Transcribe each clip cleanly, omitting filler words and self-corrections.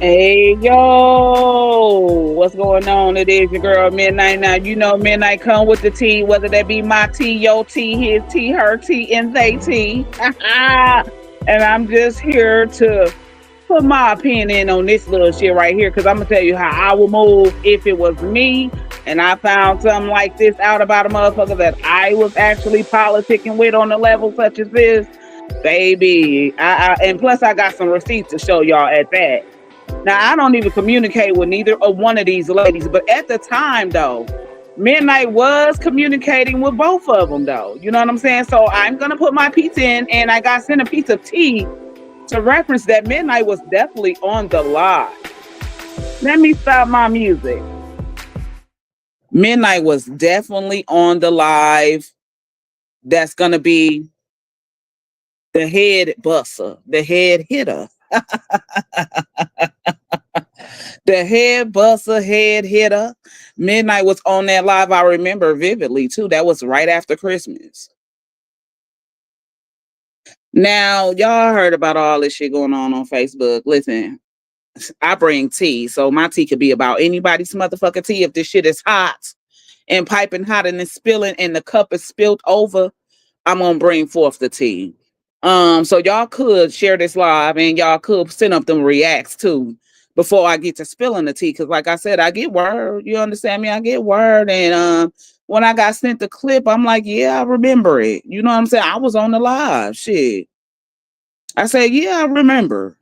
Hey yo, what's going on? It is your girl Midnight. Now you know Midnight come with the tea, whether that be my tea, your tea, his tea, her tea, and they tea. And I'm just here to put my opinion in on this little shit right here, because I'm gonna tell you how I would move if it was me and I found something like this out about a motherfucker that I was actually politicking with on a level such as this. Baby, and plus I got some receipts to show y'all at that. Now I don't even communicate with neither of one of these ladies, but at the time though, Midnight was communicating with both of them though. You know what I'm saying? So I'm gonna put my piece in, and I got sent a piece of tea to reference that Midnight was definitely on the live. Let me stop my music. Midnight was definitely on the live. That's gonna be the head busser, the head hitter. The head buster, head hitter. Midnight was on that live. I remember vividly too. That was right after Christmas. Now, y'all heard about all this shit going on Facebook. Listen, I bring tea, so my tea could be about anybody's motherfucking tea. If this shit is hot and piping hot and it's spilling and the cup is spilled over, I'm gonna bring forth the tea. So y'all could share this live and y'all could send up them reacts too before I get to spilling the tea. Cause like I said, I get word. You understand me? I get word. And when I got sent the clip, I'm like, yeah, I remember it. You know what I'm saying? I was on the live. Shit. I said, yeah, I remember.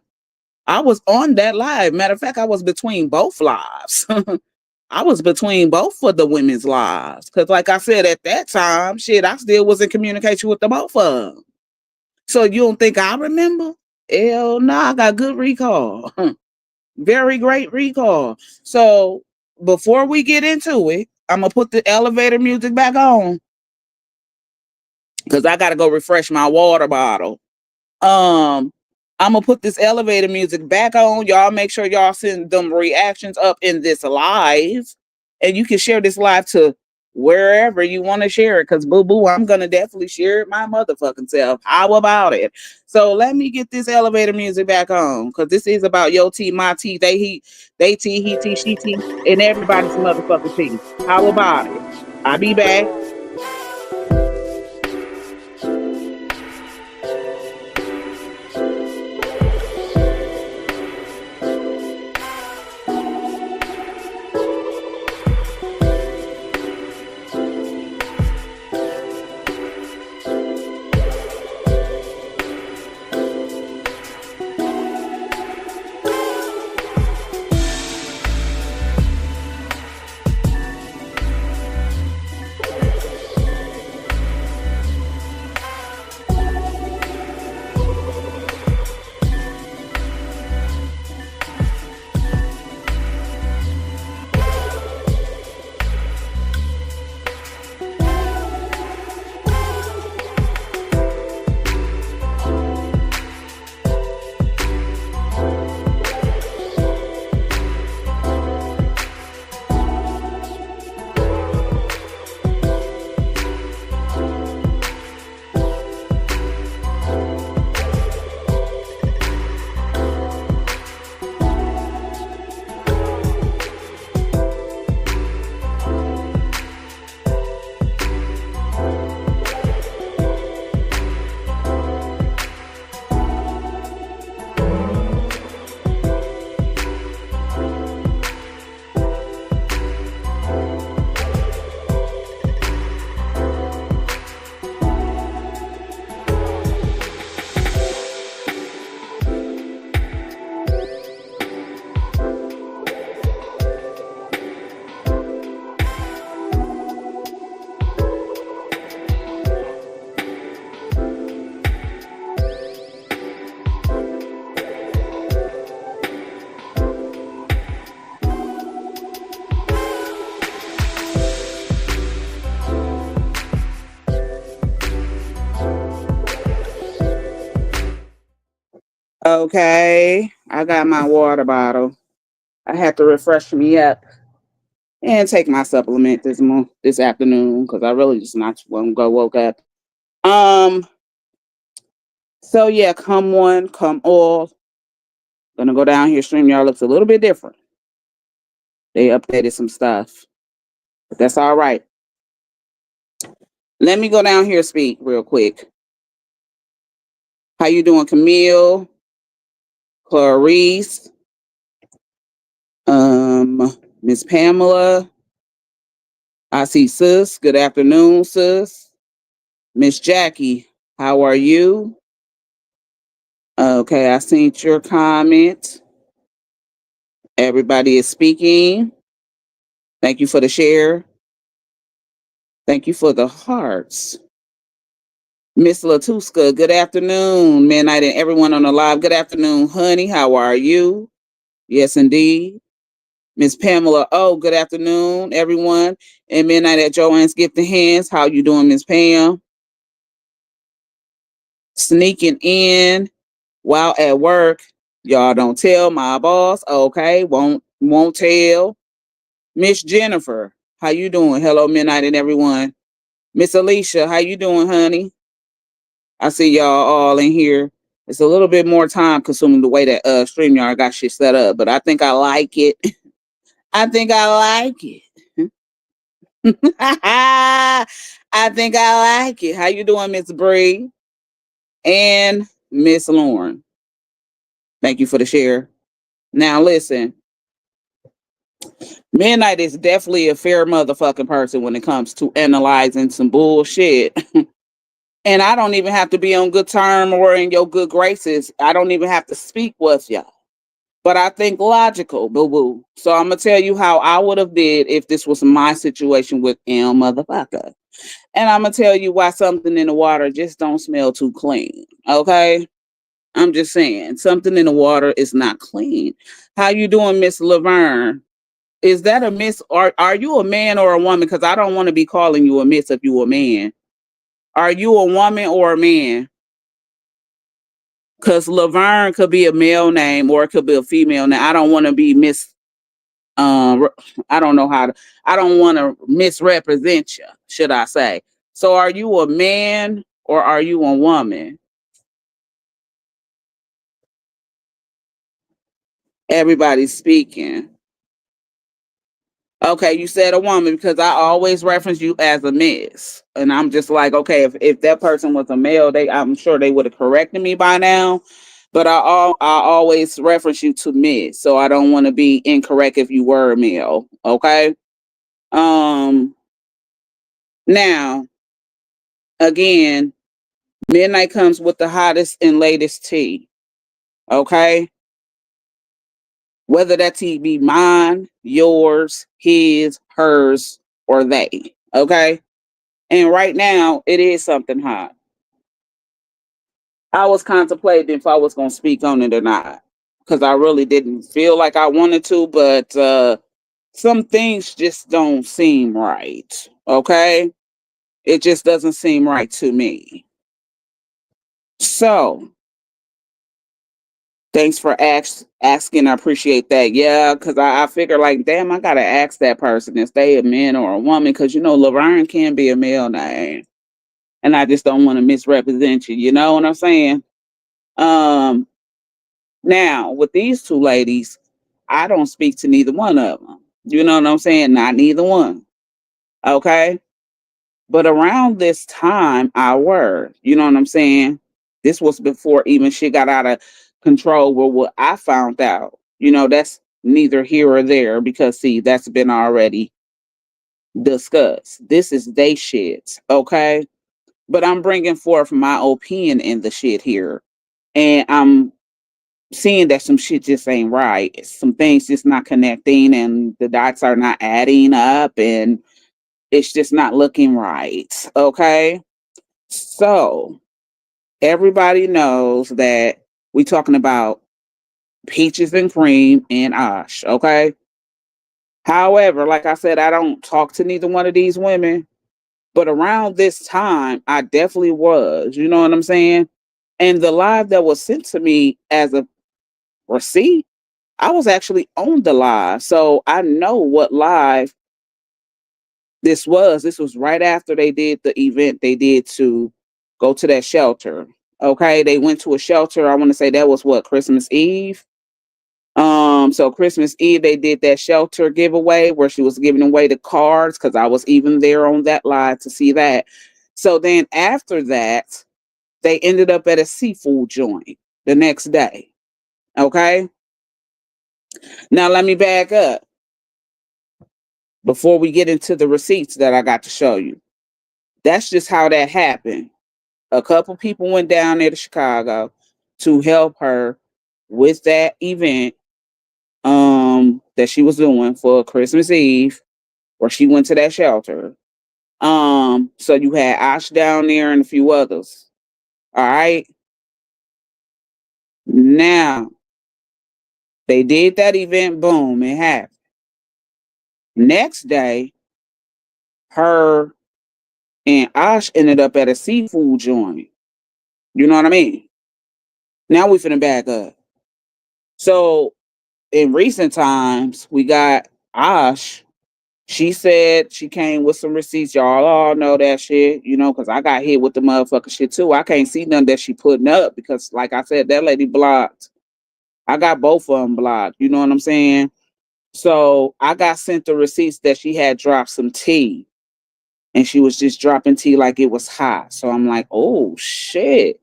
I was on that live. Matter of fact, I was between both lives. I was between both of the women's lives. Cause like I said, at that time, shit, I still was in communication with the both of them. So you don't think I remember? Hell no, I got good recall. Very great recall. So before we get into it, I'm gonna put the elevator music back on because I gotta go refresh my water bottle. Um, I'm gonna put this elevator music back on. Y'all make sure y'all send them reactions up in this live, and you can share this live to wherever you want to share it. Cause boo boo, I'm gonna definitely share it my motherfucking self. How about it? So let me get this elevator music back on, cause this is about your tea, my tea, they tea, he tea, she tea, and everybody's motherfucking tea. How about it? I'll be back. Okay, I got my water bottle. I had to refresh me up and take my supplement this afternoon because I really just not want to go woke up. Um. So yeah, come one, come all. Gonna go down here. StreamYard looks a little bit different. They updated some stuff, but that's all right. Let me go down here speak real quick. How you doing, Camille? Clarice? Miss Pamela? I see sis. Good afternoon, sis. Miss Jackie, how are you? Okay, I seen your comment. Everybody is speaking. Thank you for the share. Thank you for the hearts. Miss Latuska, good afternoon, Midnight, and everyone on the live. Good afternoon, honey. How are you? Yes, indeed. Miss Pamela, oh, good afternoon, everyone. And Midnight at Joanne's Gifted Hands. How you doing, Miss Pam? Sneaking in while at work. Y'all don't tell my boss. Okay, won't tell. Miss Jennifer, how you doing? Hello, Midnight and everyone. Miss Alicia, how you doing, honey? I see y'all all in here. It's a little bit more time consuming the way that StreamYard got shit set up, but I think I like it. I think I like it. I think I like it. How you doing, Miss Bree and Miss Lauren? Thank you for the share. Now listen, Midnight is definitely a fair motherfucking person when it comes to analyzing some bullshit. And I don't even have to be on good term or in your good graces. I don't even have to speak with y'all. But I think logical, boo-boo. So I'm gonna tell you how I would have did if this was my situation with M motherfucker. And I'm gonna tell you why something in the water just don't smell too clean. Okay? I'm just saying, something in the water is not clean. How you doing, Miss Laverne? Is that a miss? Are you a man or a woman? Because I don't want to be calling you a miss if you a man. Are you a woman or a man? Because Laverne could be a male name or it could be a female name. I don't want to be I don't know how to, I don't want to misrepresent you, should I say. So are you a man or are you a woman? Everybody's speaking. Okay, you said a woman because I always reference you as a miss. And I'm just like, okay, if that person was a male, I'm sure they would have corrected me by now. But I always reference you to miss. So I don't want to be incorrect if you were a male. Okay. Um Now, again, Midnight comes with the hottest and latest tea. Okay. Whether that tea be mine, yours, his, hers, or they. Okay. And right now, it is something hot. I was contemplating if I was going to speak on it or not because I really didn't feel like I wanted to, but some things just don't seem right. Okay. It just doesn't seem right to me. So, thanks for asking. I appreciate that. Yeah, because I figure like, damn, I got to ask that person if they a man or a woman because, Laverne can be a male name. And I just don't want to misrepresent you. You know what I'm saying? Um, Now, with these two ladies, I don't speak to neither one of them. You know what I'm saying? Not neither one. Okay. But around this time, I were, you know what I'm saying? This was before even shit got out of control with what I found out. That's neither here or there because, see, that's been already discussed. This is they shit. Okay. But I'm bringing forth my opinion in the shit here. And I'm seeing that some shit just ain't right. Some things just not connecting and the dots are not adding up and it's just not looking right. Okay. So everybody knows that we talking about peaches and cream and Osh. Okay. However, like I said, I don't talk to neither one of these women, but around this time, I definitely was. You know what I'm saying? And the live that was sent to me as a receipt, I was actually on the live. So I know what live this was. This was right after they did the event they did to go to that shelter. Okay. They went to a shelter. I want to say that was what, Christmas Eve? So Christmas Eve they did that shelter giveaway where she was giving away the cards because I was even there on that live to see that. So then after that, they ended up at a seafood joint the next day. Okay. Now let me back up before we get into the receipts that I got to show you. That's just how that happened. A couple people went down there to Chicago to help her with that event that she was doing for Christmas Eve, where she went to that shelter. So you had Ash down there and a few others. All right. Now they did that event, boom, it happened. Next day, her and Ash ended up at a seafood joint. You know what I mean? Now we finna back up. So in recent times, we got Ash. She said she came with some receipts. Y'all all know that shit, you know, because I got hit with the motherfucker shit too. I can't see none that she putting up because, like I said, that lady blocked. I got both of them blocked. You know what I'm saying? So I got sent the receipts that she had dropped some tea and she was just dropping tea like it was hot. So I'm like, oh shit.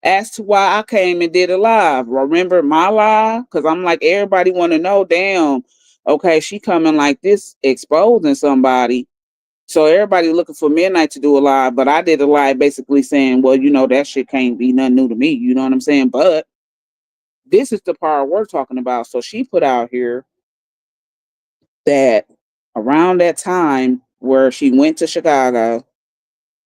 As to why I came and did a live. Remember my live? Because I'm like, everybody want to know, damn, okay, she coming like this, exposing somebody. So everybody looking for midnight to do a live, but I did a live basically saying, well, you know, that shit can't be nothing new to me. You know what I'm saying? But this is the part we're talking about. So she put out here that around that time where she went to Chicago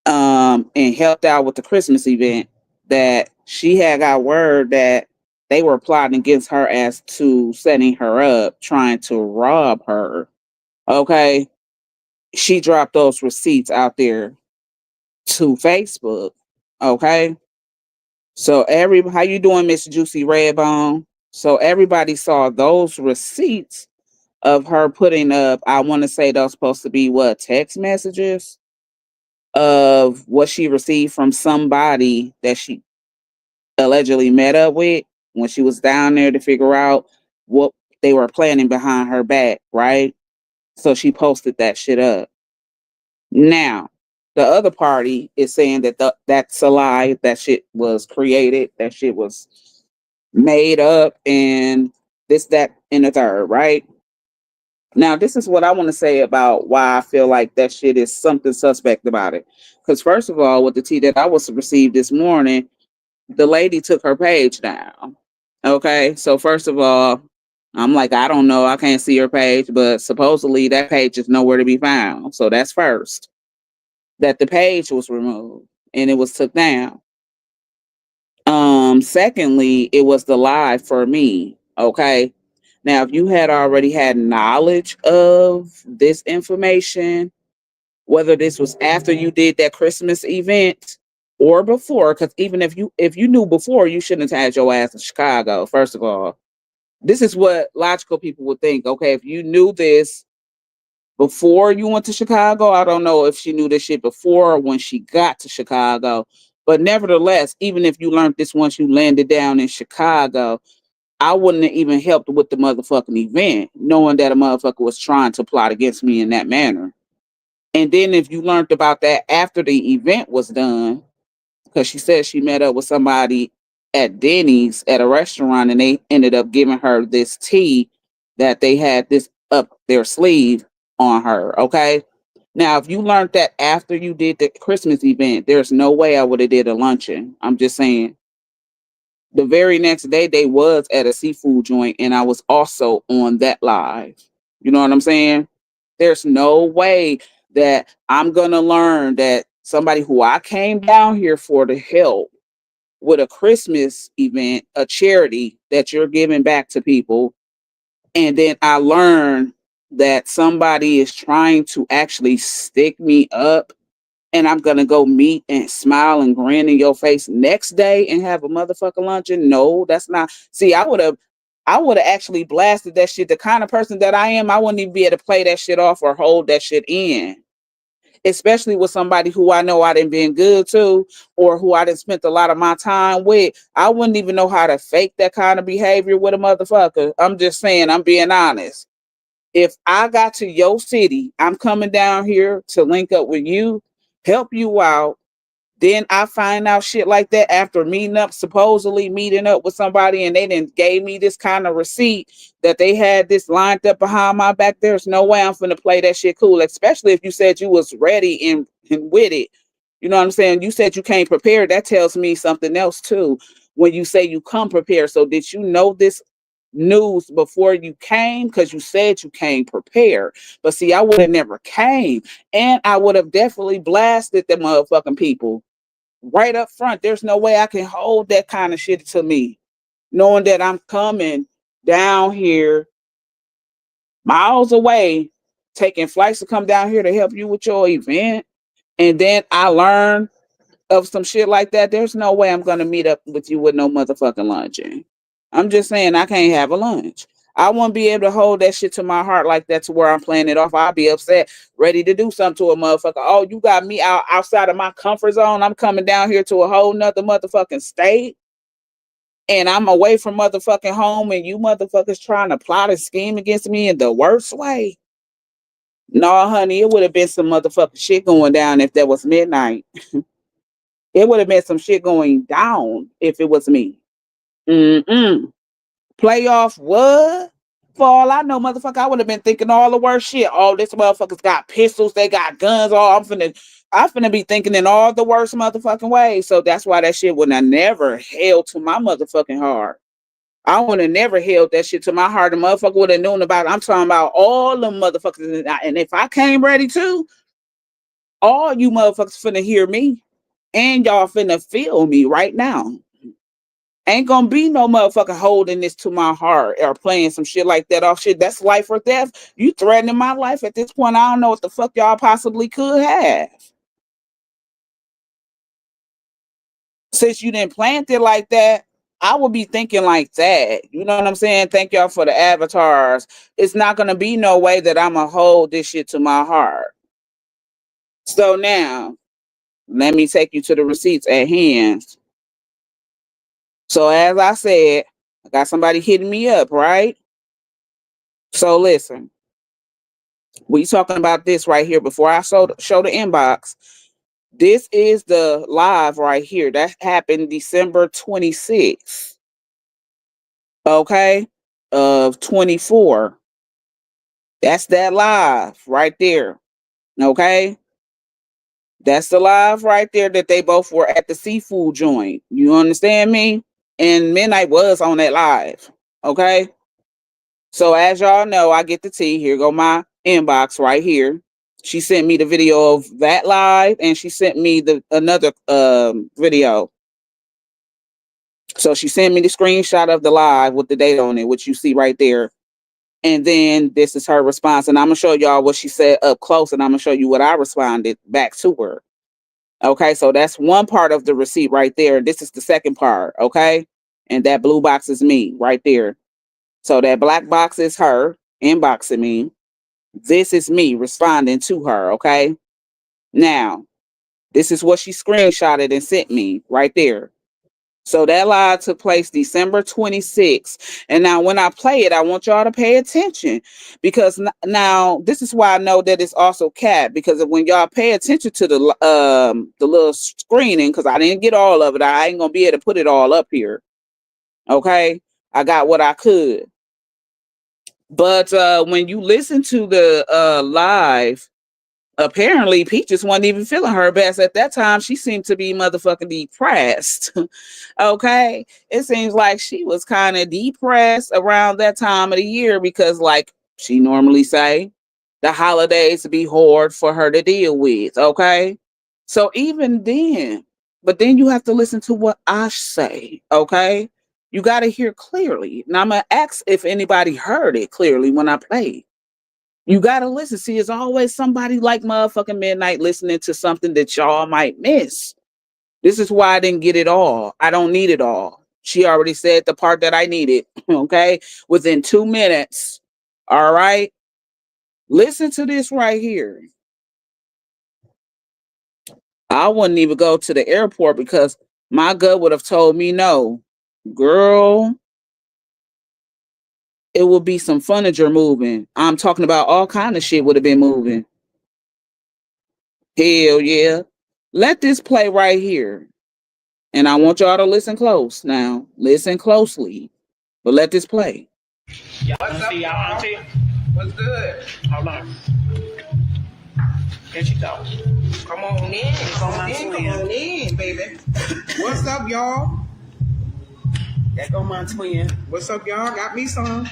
and helped out with the Christmas event, that she had got word that they were plotting against her as to setting her up, trying to rob her. Okay. She dropped those receipts out there to Facebook. Okay. So how you doing, Miss Juicy Redbone? So everybody saw those receipts of her putting up, I want to say those supposed to be what, text messages of what she received from somebody that she allegedly met up with when she was down there to figure out what they were planning behind her back, right? So she posted that shit up. Now, the other party is saying that that's a lie. That shit was created. That shit was made up, and this, that, and the third, right? Now, this is what I want to say about why I feel like that shit is something suspect about it. Because first of all, with the tea that I was received this morning, the lady took her page down. Okay, so first of all, I'm like, I don't know, I can't see her page, but supposedly that page is nowhere to be found. So that's first. That the page was removed and it was took down. Secondly, it was the lie for me. Okay. Now, if you had already had knowledge of this information, whether this was after you did that Christmas event or before, because even if you knew before, you shouldn't have had your ass in Chicago. First of all, this is what logical people would think. Okay, if you knew this before you went to Chicago, I don't know if she knew this shit before or when she got to Chicago, but nevertheless, even if you learned this once you landed down in Chicago, I wouldn't have even helped with the motherfucking event, knowing that a motherfucker was trying to plot against me in that manner. And then if you learned about that after the event was done, because she said she met up with somebody at Denny's at a restaurant and they ended up giving her this tea that they had this up their sleeve on her. Okay. Now, if you learned that after you did the Christmas event, there's no way I would have did a luncheon. I'm just saying. The very next day they was at a seafood joint and I was also on that live. You know what I'm saying? There's no way that I'm gonna learn that somebody who I came down here for to help with a Christmas event, a charity that you're giving back to people, and then I learn that somebody is trying to actually stick me up and I'm gonna go meet and smile and grin in your face next day and have a motherfucking luncheon. No, that's not. See, I would have actually blasted that shit. The kind of person that I am, I wouldn't even be able to play that shit off or hold that shit in. especially with somebody who I know I didn't been good to, or who I didn't spent a lot of my time with. I wouldn't even know how to fake that kind of behavior with a motherfucker. I'm just saying, I'm being honest. If I got to your city, I'm coming down here to link up with you, help you out. Then I find out shit like that after meeting up, supposedly meeting up with somebody, and they didn't gave me this kind of receipt that they had this lined up behind my back. There's no way I'm finna play that shit cool, especially if you said you was ready and with it. You know what I'm saying? You said you came prepared. That tells me something else too. When you say you come prepared. So did you know this news before you came? Because you said you came prepared. But see, I would have never came. And I would have definitely blasted the motherfucking people right up front. There's no way I can hold that kind of shit to me, knowing that I'm coming down here miles away, taking flights to come down here to help you with your event. And then I learn of some shit like that. There's no way I'm going to meet up with you with no motherfucking luncheon. I'm just saying I can't have a lunch. I won't be able to hold that shit to my heart like that to where I'm playing it off. I'll be upset, ready to do something to a motherfucker. Oh, you got me outside of my comfort zone. I'm coming down here to a whole nother motherfucking state. And I'm away from motherfucking home, and you motherfuckers trying to plot a scheme against me in the worst way. No, honey, it would have been some motherfucking shit going down if that was midnight. It would have been some shit going down if it was me. Mm-mm. Playoff what? For all I know, motherfucker, I would have been thinking all the worst shit. Oh, this motherfuckers got pistols, they got guns. Oh, I'm finna be thinking in all the worst motherfucking ways. So that's why that shit would have never held to my motherfucking heart. I would have never held that shit to my heart. The motherfucker would have known about it. I'm talking about all the motherfuckers. And if I came ready to, all you motherfuckers finna hear me. And y'all finna feel me right now. Ain't gonna be no motherfucker holding this to my heart or playing some shit like that off shit. That's life or death. You threatening my life at this point. I don't know what the fuck y'all possibly could have. Since you didn't plant it like that, I would be thinking like that. You know what I'm saying? Thank y'all for the avatars. It's not gonna be no way that I'm gonna hold this shit to my heart. So now, let me take you to the receipts at hand. So as I said, I got somebody hitting me up, right? So listen, we talking about this right here before I show the inbox. This is the live right here. That happened December 26th, okay, of 24. That's that live right there, okay? That's the live right there that they both were at the seafood joint. You understand me? And Midnight was on that live, okay? So as y'all know, I get the tea. Here go my inbox right here. She sent me the video of that live, and she sent me the another video. So she sent me the screenshot of the live with the date on it, which you see right there. And then this is her response. And I'm gonna show y'all what she said up close, and I'm gonna show you what I responded back to her. Okay, so that's one part of the receipt right there. This is the second part, okay? And that blue box is me right there. So that black box is her inboxing me. This is me responding to her, okay? Now, this is what she screenshotted and sent me right there. So that live took place December 26th. And now when I play it, I want y'all to pay attention because now this is why I know that it's also cat, because when y'all pay attention to the little screening, because I didn't get all of it, I ain't gonna be able to put it all up here. Okay, I got what I could. But when you listen to the live, apparently Peaches wasn't even feeling her best at that time. She seemed to be motherfucking depressed. Okay, it seems like she was kind of depressed around that time of the year because, like she normally say, the holidays be hard for her to deal with. Okay, so even then, but then you have to listen to what I say. Okay, you got to hear clearly. Now I'm gonna ask if anybody heard it clearly when I played. You gotta listen. See, it's always somebody like motherfucking Midnight listening to something that y'all might miss. This is why I didn't get it all. I don't need it all. She already said the part that I needed, okay? Within 2 minutes. All right. Listen to this right here. I wouldn't even go to the airport because my gut would have told me no. Girl, it would be some furniture moving. I'm talking about all kind of shit would have been moving. Hell yeah. Let this play right here. And I want y'all to listen close now. Listen closely. But let this play. Y'all see y'all auntie? What's good? Hold on. There she go. Come on in. Come on in, baby. What's up, y'all? There go my twin. What's up, y'all? Got me some.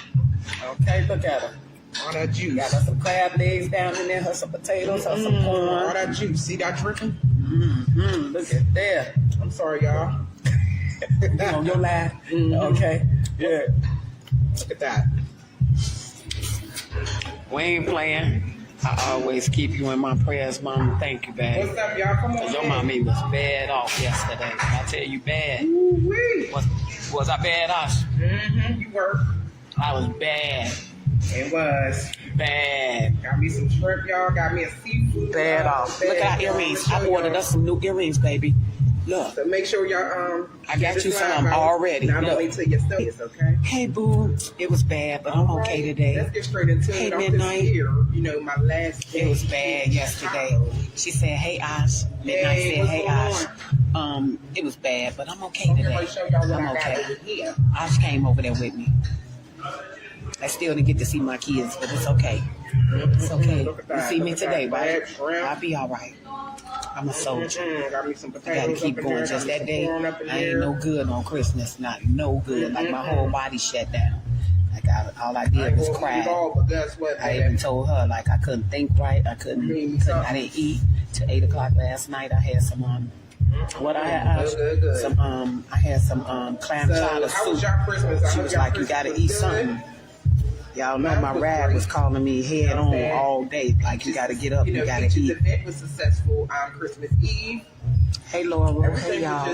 Okay, look at her. All that juice. Got her some crab legs down in there, her some potatoes, her some corn. All that juice. See that dripping? Mm-hmm. Look at that. I'm sorry, y'all. On your line. Mm-hmm. Okay. Yeah. Look at that. We ain't playing. I always keep you in my prayers, Mama. Thank you, babe. What's up, y'all? Come on. Your mommy was bad off yesterday. I tell you, bad. Ooh-wee. Was I bad off? Mm-hmm. You were. I was bad. It was bad. Got me some shrimp, y'all. Got me a seafood. Bad off. Look at our earrings. I ordered us some new earrings, baby. Look. So make sure y'all I got you some already. Not only to your studies, okay? Hey boo, it was bad, but I'm okay today. Let's get straight into it. Hey Midnight. Here, you know, my last day. It was bad yesterday. She said, "Hey Ash." Midnight said, "Hey Ash." It was bad, but I'm okay today. I'm okay. Ash came over there with me. I still didn't get to see my kids, but it's okay. It's okay. You see me today, right? I'll be all right. I'm a soldier. I gotta keep going. Just that day, I ain't no good on Christmas. Not no good. Like my whole body shut down. Like all I did was cry. I even told her like I couldn't think right. I didn't eat till 8 o'clock last night. I had some what I had I had some clam chowder soup. She was like, "You gotta eat something." Y'all know my rad was calling me head on all day. Like, you got to get up, you got to eat. The event was successful on Christmas Eve. Hey, Laura. Hey, y'all.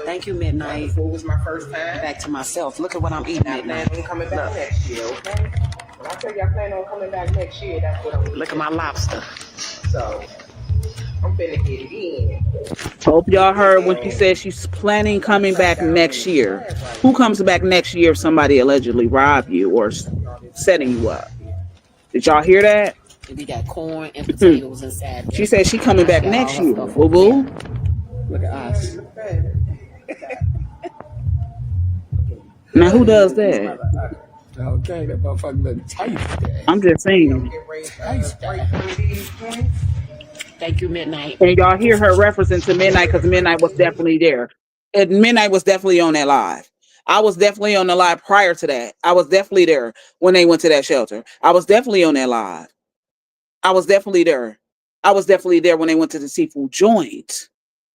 Thank you, Midnight. It was my first time. Back to myself. Look at what I'm eating, Midnight. I'm coming back next year, okay? When I tell you I plan on coming back next year, that's what I'm eating. Look at my lobster. So, I'm finna get it in. Hope y'all heard when she said she's planning coming back next year. Who comes back next year if somebody allegedly robbed you or setting you up? Did y'all hear that? We got corn and potatoes inside. She said she coming back next year. Boo boo. Look at us. Now who does that? Okay, that motherfucker look tasty. I'm just saying. Thank you, Midnight. And y'all hear her referencing to Midnight because Midnight was definitely there. And Midnight was definitely on that live. I was definitely on the live prior to that. I was definitely there when they went to that shelter. I was definitely on that live. I was definitely there. I was definitely there when they went to the seafood joint.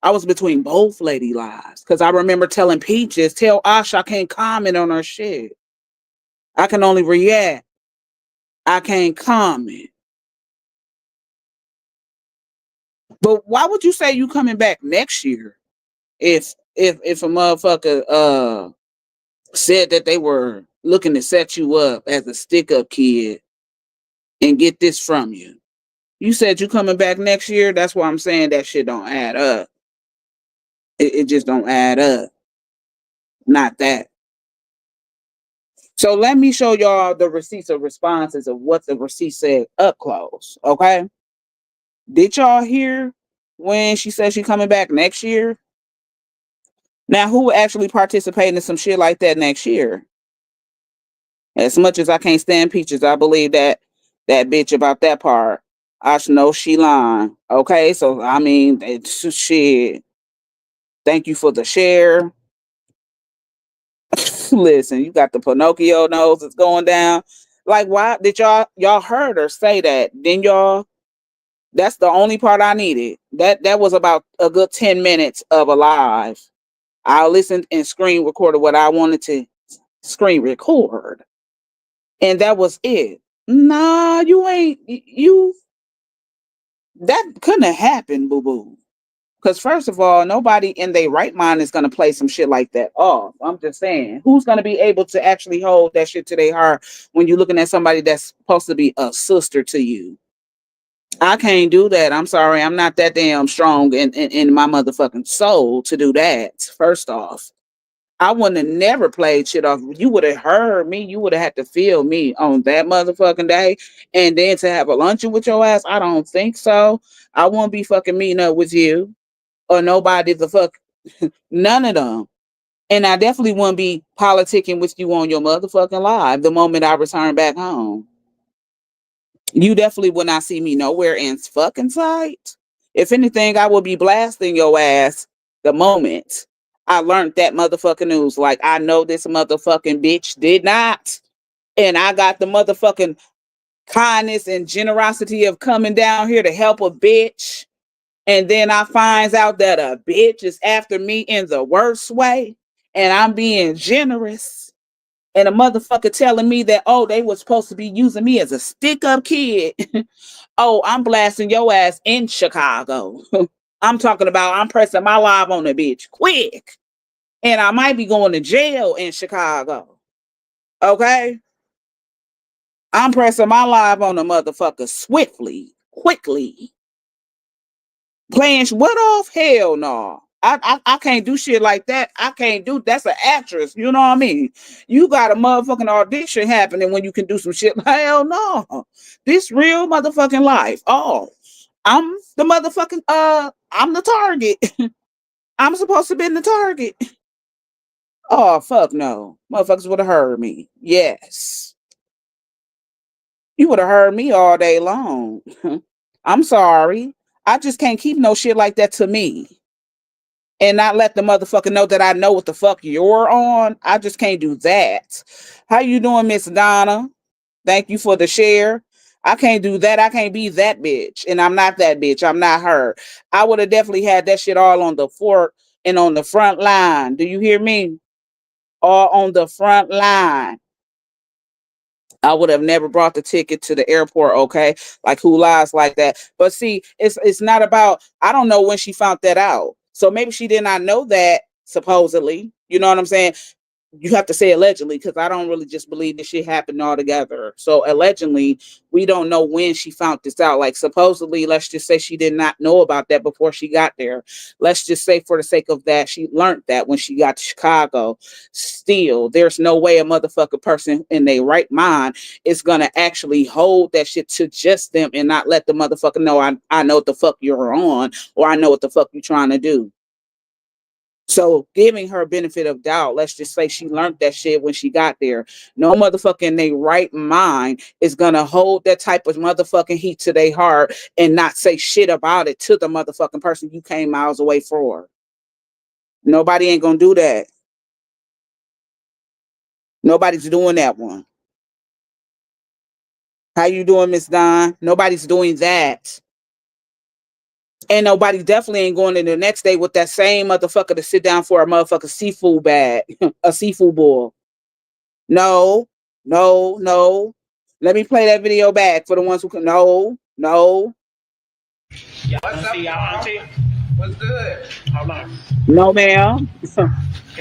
I was between both lady lives because I remember telling Peaches, tell Ash I can't comment on her shit. I can only react. I can't comment. But why would you say you coming back next year if a motherfucker said that they were looking to set you up as a stick-up kid and get this from you? You said you coming back next year. That's why I'm saying that shit don't add up. It just don't add up. Not that. So let me show y'all the receipts of responses of what the receipt said up close. Okay. Did y'all hear when she said she coming back next year? Now, who actually participating in some shit like that next year? As much as I can't stand Peaches, I believe that bitch about that part. I should know she lying. Okay, so I mean, it's shit. Thank you for the share. Listen, you got the Pinocchio nose that's going down. Like, why did y'all heard her say that? Then y'all, that's the only part I needed. That was about a good 10 minutes of a live. I listened and screen recorded what I wanted to screen record. And that was it. Nah, you that couldn't have happened, boo-boo. Because first of all, nobody in their right mind is gonna play some shit like that off. I'm just saying, who's gonna be able to actually hold that shit to their heart when you're looking at somebody that's supposed to be a sister to you? I can't do that. I'm sorry. I'm not that damn strong in my motherfucking soul to do that. First off, I wouldn't have never played shit off. You would have heard me. You would have had to feel me on that motherfucking day. And then to have a luncheon with your ass, I don't think so. I won't be fucking meeting up with you or nobody the fuck, none of them. And I definitely wouldn't be politicking with you on your motherfucking live the moment I return back home. You definitely will not see me nowhere in fucking sight. If anything, I will be blasting your ass the moment I learned that motherfucking news. Like, I know this motherfucking bitch did not. And I got the motherfucking kindness and generosity of coming down here to help a bitch. And then I finds out that a bitch is after me in the worst way. And I'm being generous. And a motherfucker telling me that, oh, they was supposed to be using me as a stick-up kid. Oh, I'm blasting your ass in Chicago. I'm talking about I'm pressing my live on the bitch quick. And I might be going to jail in Chicago. Okay? I'm pressing my live on the motherfucker swiftly, quickly. Playing what off? Hell no. I can't do shit like that. I can't do that's an actress. You know what I mean? You got a motherfucking audition happening when you can do some shit. Hell no. This real motherfucking life. Oh, I'm the motherfucking I'm the target. I'm supposed to be in the target. Oh fuck no. Motherfuckers would have heard me. Yes. You would have heard me all day long. I'm sorry. I just can't keep no shit like that to me. And not let the motherfucker know that I know what the fuck you're on. I just can't do that. How you doing, Miss Donna? Thank you for the share. I can't do that. I can't be that bitch. And I'm not that bitch. I'm not her. I would have definitely had that shit all on the fort and on the front line. Do you hear me? All on the front line. I would have never brought the ticket to the airport, okay? Like who lies like that? But see, it's not about, I don't know when she found that out. So maybe she did not know that, supposedly. You know what I'm saying? You have to say allegedly, because I don't really just believe this shit happened altogether. So allegedly, we don't know when she found this out. Like supposedly, let's just say she did not know about that before she got there. Let's just say for the sake of that, she learned that when she got to Chicago. Still, there's no way a motherfucker person in their right mind is gonna actually hold that shit to just them and not let the motherfucker know I know what the fuck you're on, or I know what the fuck you're trying to do. So giving her benefit of doubt, let's just say she learned that shit when she got there. No motherfucker in their right mind is gonna hold that type of motherfucking heat to their heart and not say shit about it to the motherfucking person you came miles away for. Nobody ain't gonna do that. Nobody's doing that one. How you doing, Miss Don? Nobody's doing that. And nobody definitely ain't going in the next day with that same motherfucker to sit down for a motherfucking seafood bag, a seafood boil. No, no, no. Let me play that video back for the ones who can. No, no. Y'all see y'all auntie? What's good? Hold on. No, ma'am.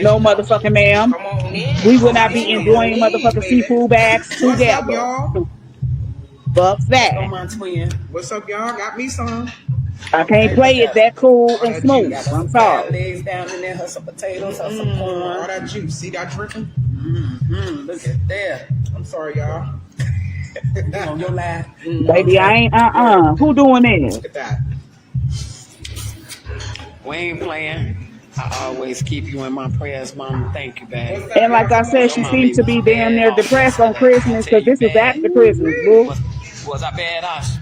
No, motherfucking ma'am. Come on in. We will not be enjoying motherfucking seafood bags together. What's up, y'all? Fuck that. Go my twin. What's up, y'all? Got me some. I can't play it that cool and smooth. I'm sorry. Legs down in there, her some potatoes, her some corn. All that juice. See that dripping? Look at that. I'm sorry, y'all. You on your lap. Baby, I ain't Who doing this? Look at that. We ain't playing. I always keep you in my prayers, Mom. Thank you, babe. And like I said, she seems to be damn near depressed on Christmas because this is after Christmas, boo. Was I bad, Ash?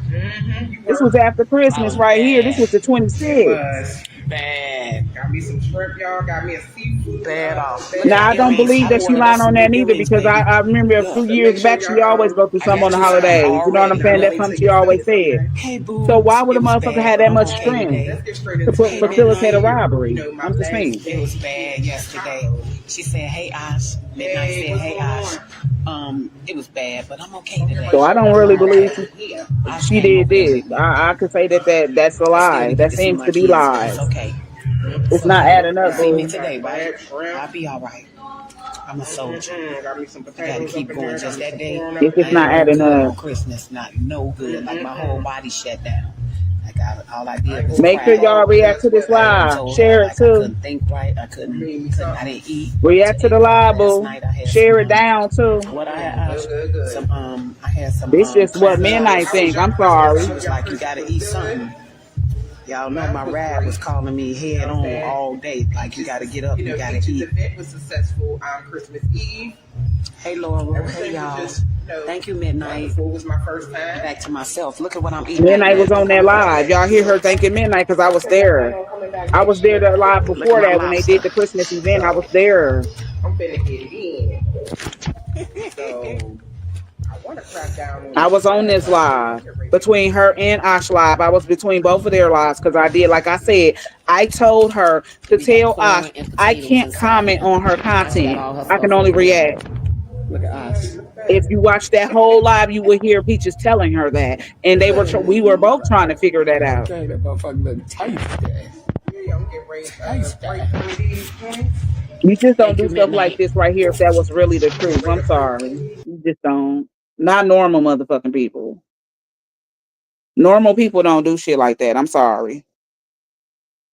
This was after Christmas right here. This was the 26th. Was bad. got me some shrimp, y'all. Got me a seafood. Bad off. Now, I don't believe that she lying on that neither because I remember a few years back, she always go through something on the holidays. You know what I'm saying? That's something she always said. Hey, boo. So why would a motherfucker have that much strength to facilitate a robbery? I'm just saying. It was bad yesterday. She said, hey, Ash. Midnight said, hey, Ash. It was bad, but I'm okay today. So I don't really believe she did this. I could say that's a lie. That seems to be lies. Okay. It's not adding up. See me today, right? I'll be all right. I'm a soldier. Got me some I gotta potatoes keep up in going. there. Just that day, I If it's ain't not no adding good up, on Christmas. Not no good. Like my whole body shut down. Like all I did was make sure cry. y'all react to this I even live. told her Share it like I too. couldn't think right. I didn't eat React to the live, last boo. night. I had some Share it down too. what I had some I had some This just what clam midnight chowder. think. I'm She sorry. was like, you gotta eat something. Y'all know my ride was calling me head on all day. Like you gotta get up, you gotta eat. The event was successful on Christmas Eve. Hey Laura, hey y'all. Thank you, Midnight. It was my first time. Back to myself. Look at what I'm eating. Midnight was on that live. Y'all hear her thanking Midnight because I was there. I was there that live Look at before my that when they did lobster. the Christmas event. I was there. I'm finna get it in. So I want to crack down on I was on this live between her and Ash live. I was between both of their lives because I did, like I said, I told her to We got tell Ash corn and I potatoes can't inside comment here. on her Ash got content. all her I can stuff only over there. react. Look at us. If you watch that whole live, you will hear Peaches telling her that, and we were both trying to figure that out. Okay, that motherfucker look tasty. You just don't Thank do you, stuff like Midnight. this right here if that was really the truth. I'm sorry. You just don't. Not normal motherfucking people. Normal people don't do shit like that. I'm sorry.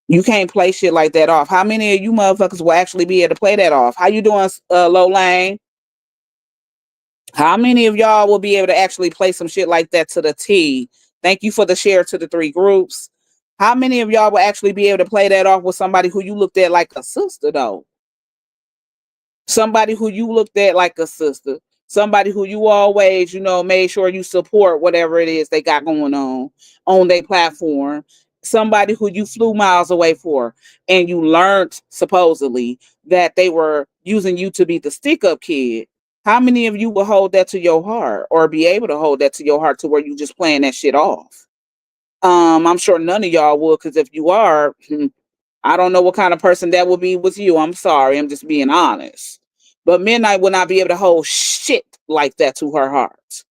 You can't play shit like that off. How many of you motherfuckers will actually be able to play that off? How you doing, Low Lane? How many of y'all will be able to actually play some shit like that to the T? Thank you for the share to the 3 groups. How many of y'all will actually be able to play that off with somebody who you looked at like a sister, though? Somebody who you looked at like a sister. Somebody who you always, made sure you support whatever it is they got going on their platform. Somebody who you flew miles away for, and you learned supposedly that they were using you to be the stick up kid. How many of you will hold that to your heart or be able to hold that to your heart to where you just playing that shit off? I'm sure none of y'all would, because if you are, I don't know what kind of person that will be with you. I'm sorry. I'm just being honest. But Midnight would not be able to hold shit like that to her heart.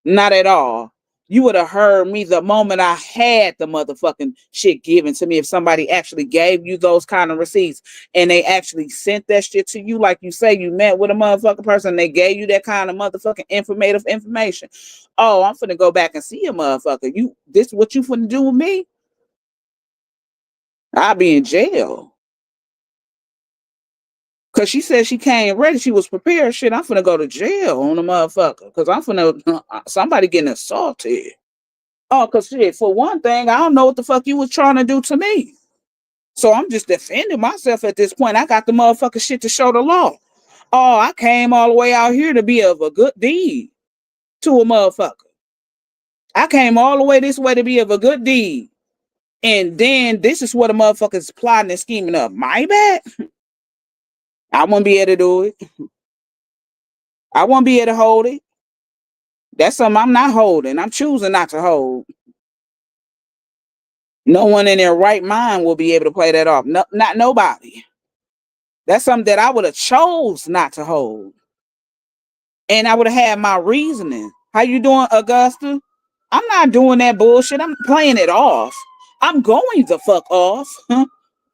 Not at all. You would have heard me the moment I had the motherfucking shit given to me. If somebody actually gave you those kind of receipts and they actually sent that shit to you, like you say, you met with a motherfucking person, they gave you that kind of motherfucking informative information. Oh, I'm finna go back and see a motherfucker. This what you finna do with me? I'll be in jail. Cause she said she came ready, she was prepared. Shit, I'm finna go to jail on a motherfucker. Cause I'm finna somebody getting assaulted. Oh, cause shit, for one thing, I don't know what the fuck you was trying to do to me. So I'm just defending myself at this point. I got the motherfucking shit to show the law. Oh, I came all the way out here to be of a good deed to a motherfucker. I came all the way this way to be of a good deed. And then this is what a motherfucker's plotting and scheming up. My bad. I won't be able to do it. I won't be able to hold it. That's something I'm not holding. I'm choosing not to hold. No one in their right mind will be able to play that off. No, not nobody. That's something that I would have chose not to hold. And I would have had my reasoning. How you doing, Augusta? I'm not doing that bullshit. I'm playing it off. I'm going the fuck off.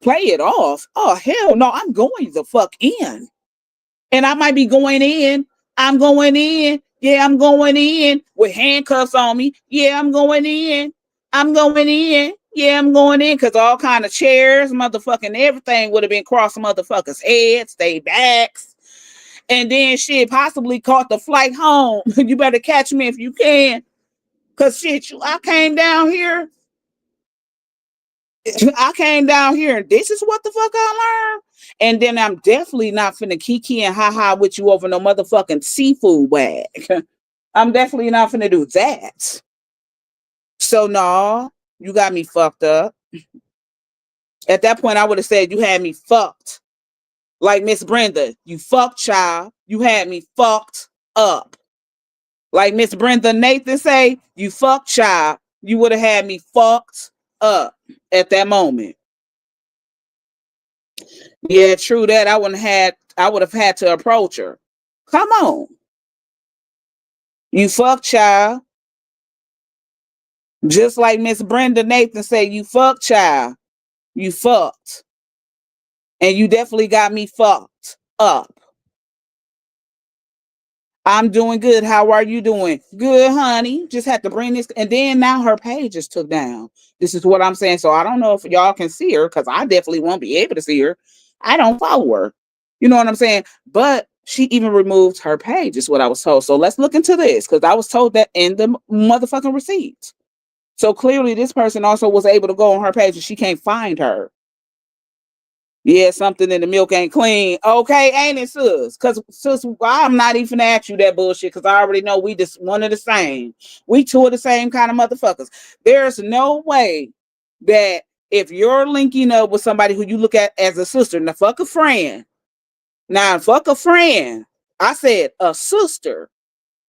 Play it off. Oh, hell no. I'm going the fuck in. And I might be going in. I'm going in. Yeah, I'm going in with handcuffs on me. Yeah, I'm going in. I'm going in. Yeah, I'm going in because all kind of chairs, motherfucking everything would have been crossing motherfuckers' heads, they backs. And then shit possibly caught the flight home. You better catch me if you can. Cause shit, I came down here. I came down here and this is what the fuck I learned. And then I'm definitely not finna kiki and ha with you over no motherfucking seafood bag. I'm definitely not finna do that. So no, you got me fucked up. At that point, I would have said you had me fucked. Like Miss Brenda, you fucked child. You had me fucked up. Like Miss Brenda Nathan say, you fucked child. You would have had me fucked up at that moment. Yeah, true that. I would have had to approach her. Come on. You fuck child. Just like Miss Brenda Nathan said, you fuck child. You fucked. And you definitely got me fucked up. I'm doing good. How are you doing? Good, honey. Just had to bring this. And then now her page is took down. This is what I'm saying. So I don't know if y'all can see her because I definitely won't be able to see her. I don't follow her. You know what I'm saying? But she even removed her page, is what I was told. So let's look into this because I was told that in the motherfucking receipts. So clearly this person also was able to go on her page and she can't find her. Yeah, something in the milk ain't clean. Okay, ain't it, sis? Because, sis, I'm not even gonna ask you that bullshit because I already know we just one of the same. We two of the same kind of motherfuckers. There's no way that if you're linking up with somebody who you look at as a sister, now fuck a friend. Now, fuck a friend. I said a sister.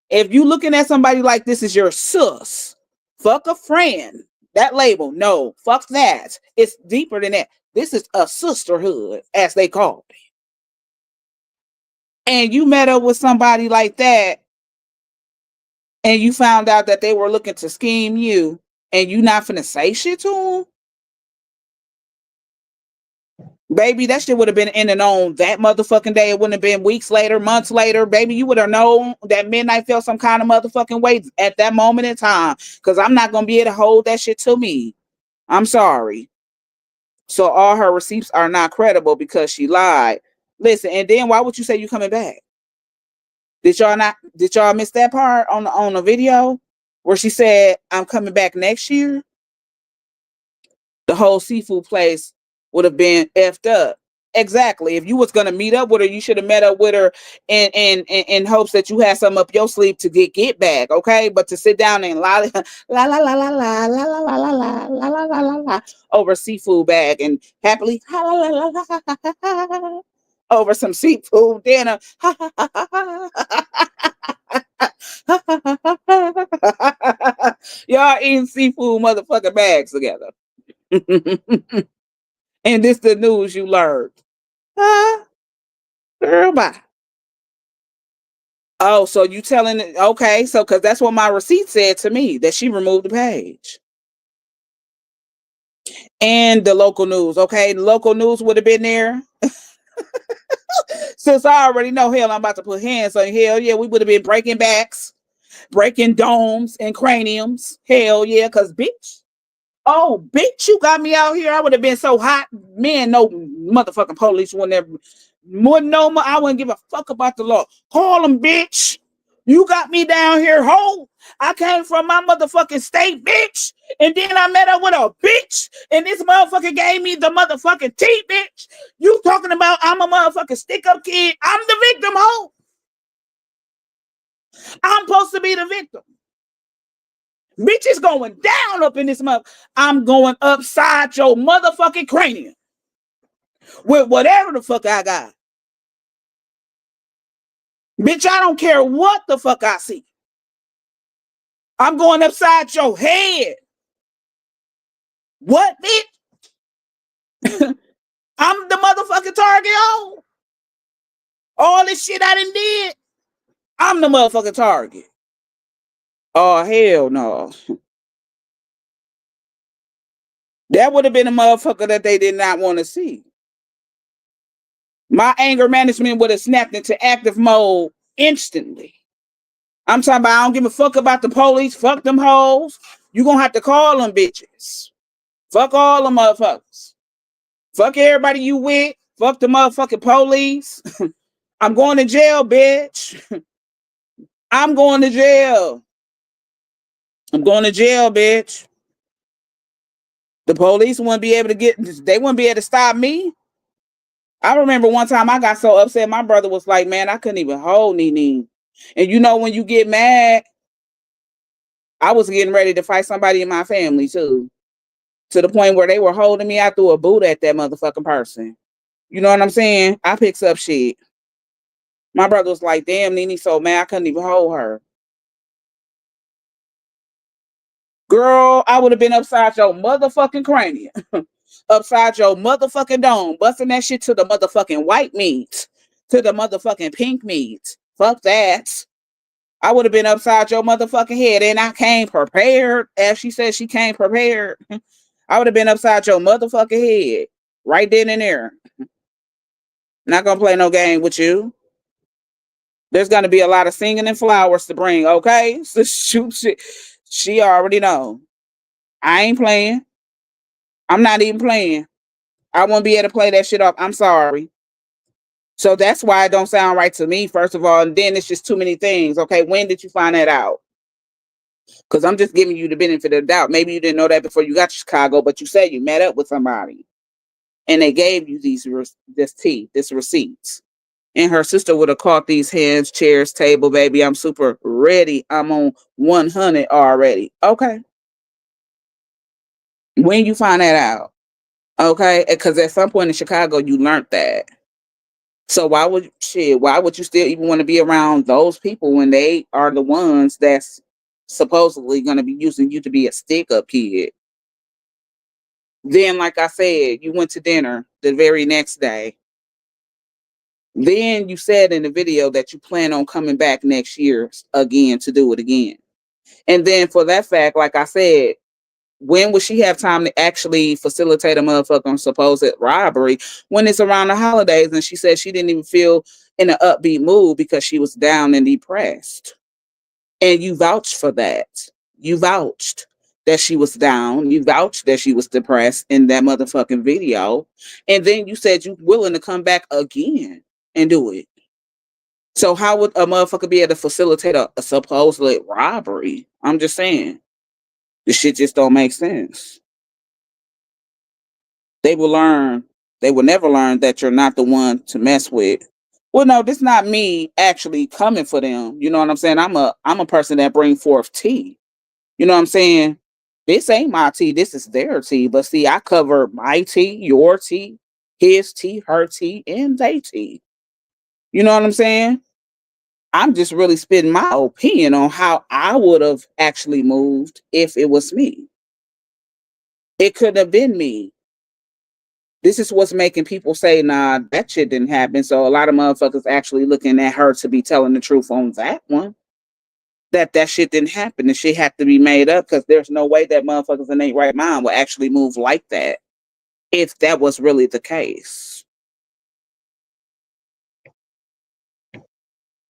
If you looking at somebody like this is your sis, fuck a friend. That label, no, fuck that. It's deeper than that. This is a sisterhood, as they call it. And you met up with somebody like that, and you found out that they were looking to scheme you, and you not finna say shit to them? Baby, that shit would have been in and on that motherfucking day. It wouldn't have been weeks later, months later. Baby, you would have known that Midnight felt some kind of motherfucking way at that moment in time. Because I'm not going to be able to hold that shit to me. I'm sorry. So all her receipts are not credible because she lied. Listen, and then why would you say you coming back? Did y'all miss that part on the video where she said, I'm coming back next year? The whole seafood place would have been effed up. Exactly. If you was gonna meet up with her, you should have met up with her in hopes that you had something up your sleeve to get back, okay? But to sit down and la la la la la la la la la la la la la la la la over seafood bag and happily la la la la la over some seafood dinner. Y'all eating seafood motherfucking bags together. And this the news you learned. Huh? Girl, bye. Oh, so you telling it? Okay, so because that's what my receipt said to me, that she removed the page. And the local news, okay? The local news would have been there. Since I already know, hell, I'm about to put hands on you. Hell yeah, we would have been breaking backs, breaking domes and craniums. Hell yeah, because bitch. Oh, bitch, you got me out here. I would have been so hot. Man, no motherfucking police wouldn't have. I wouldn't give a fuck about the law. Call them, bitch. You got me down here, ho. I came from my motherfucking state, bitch. And then I met up with a bitch. And this motherfucker gave me the motherfucking tea, bitch. You talking about I'm a motherfucking stick-up kid. I'm the victim, ho. I'm supposed to be the victim. Bitch is going down up in this mother. I'm going upside your motherfucking cranium with whatever the fuck I got. Bitch, I don't care what the fuck I see. I'm going upside your head. What, bitch? I'm the motherfucking target, oh. All this shit I done did, I'm the motherfucking target. Oh, hell no. That would have been a motherfucker that they did not want to see. My anger management would have snapped into active mode instantly. I'm talking about I don't give a fuck about the police. Fuck them hoes. You gonna have to call them bitches. Fuck all them motherfuckers. Fuck everybody you with. Fuck the motherfucking police. I'm going to jail, bitch. I'm going to jail. I'm going to jail, bitch. The police wouldn't be able to they wouldn't be able to stop me. I remember one time I got so upset, my brother was like, man, I couldn't even hold Nene. And you know, when you get mad, I was getting ready to fight somebody in my family too. To the point where they were holding me, I threw a boot at that motherfucking person. You know what I'm saying? I picks up shit. My brother was like, damn, Nene so mad I couldn't even hold her. Girl, I would have been upside your motherfucking cranium. Upside your motherfucking dome. Busting that shit to the motherfucking white meat. To the motherfucking pink meat. Fuck that. I would have been upside your motherfucking head. And I came prepared. As she said, she came prepared. I would have been upside your motherfucking head. Right then and there. Not gonna play no game with you. There's gonna be a lot of singing and flowers to bring, okay? So she already know. I ain't playing. I'm not even playing. I won't be able to play that shit off. I'm sorry. So that's why it don't sound right to me, first of all. And then it's just too many things. Okay, when did you find that out? Because I'm just giving you the benefit of the doubt. Maybe you didn't know that before you got to Chicago, but you said you met up with somebody and they gave you this receipts. And her sister would have caught these hands, chairs, table, baby. I'm super ready. I'm on 100 already. Okay. When you find that out, okay? Because at some point in Chicago, you learned that. So why would you still even want to be around those people when they are the ones that's supposedly going to be using you to be a stick up kid? Then, like I said, you went to dinner the very next day. Then you said in the video that you plan on coming back next year again to do it again. And then for that fact, like I said, when would she have time to actually facilitate a motherfucking supposed robbery when it's around the holidays? And she said she didn't even feel in an upbeat mood because she was down and depressed. And you vouched for that. You vouched that she was down. You vouched that she was depressed in that motherfucking video. And then you said you willing to come back again and do it. So how would a motherfucker be able to facilitate a supposed robbery? I'm just saying. This shit just don't make sense. They will learn. They will never learn that you're not the one to mess with. Well, no, this not me actually coming for them. You know what I'm saying? I'm a person that bring forth tea. You know what I'm saying? This ain't my tea. This is their tea. But see, I cover my tea, your tea, his tea, her tea, and they tea. You know what I'm saying? I'm just really spitting my opinion on how I would have actually moved if it was me. It could have been me. This is what's making people say, nah, that shit didn't happen. So a lot of motherfuckers actually looking at her to be telling the truth on that one. That shit didn't happen. The shit had to be made up because there's no way that motherfuckers in their right mind will actually move like that if that was really the case.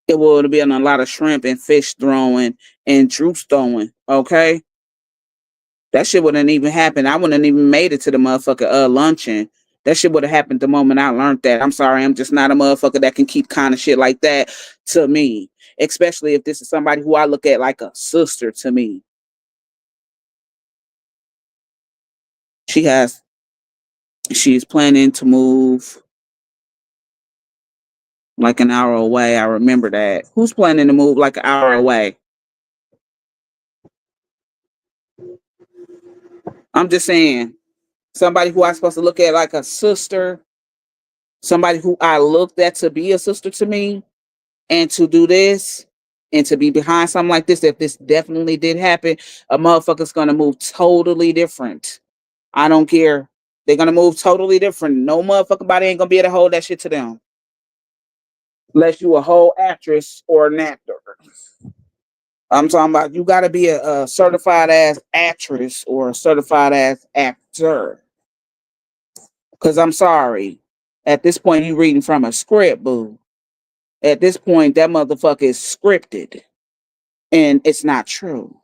It would have been a lot of shrimp and fish throwing and juice throwing, okay? That shit wouldn't even happen. I wouldn't even made it to the motherfucker luncheon. That shit would have happened the moment I learned that. I'm sorry, I'm just not a motherfucker that can keep kind of shit like that to me. Especially if this is somebody who I look at like a sister to me. She's planning to move like an hour away. I remember that. Who's planning to move like an hour away? I'm just saying. Somebody who I'm supposed to look at like a sister. Somebody who I looked at to be a sister to me. And to do this and to be behind something like this, if this definitely did happen, a motherfucker's gonna move totally different. I don't care. They're gonna move totally different. No motherfucking body ain't gonna be able to hold that shit to them. Unless you a whole actress or an actor. I'm talking about you gotta be a certified ass actress or a certified ass actor. Cause I'm sorry. At this point, you reading from a script, boo. At this point, that motherfucker is scripted. And it's not true.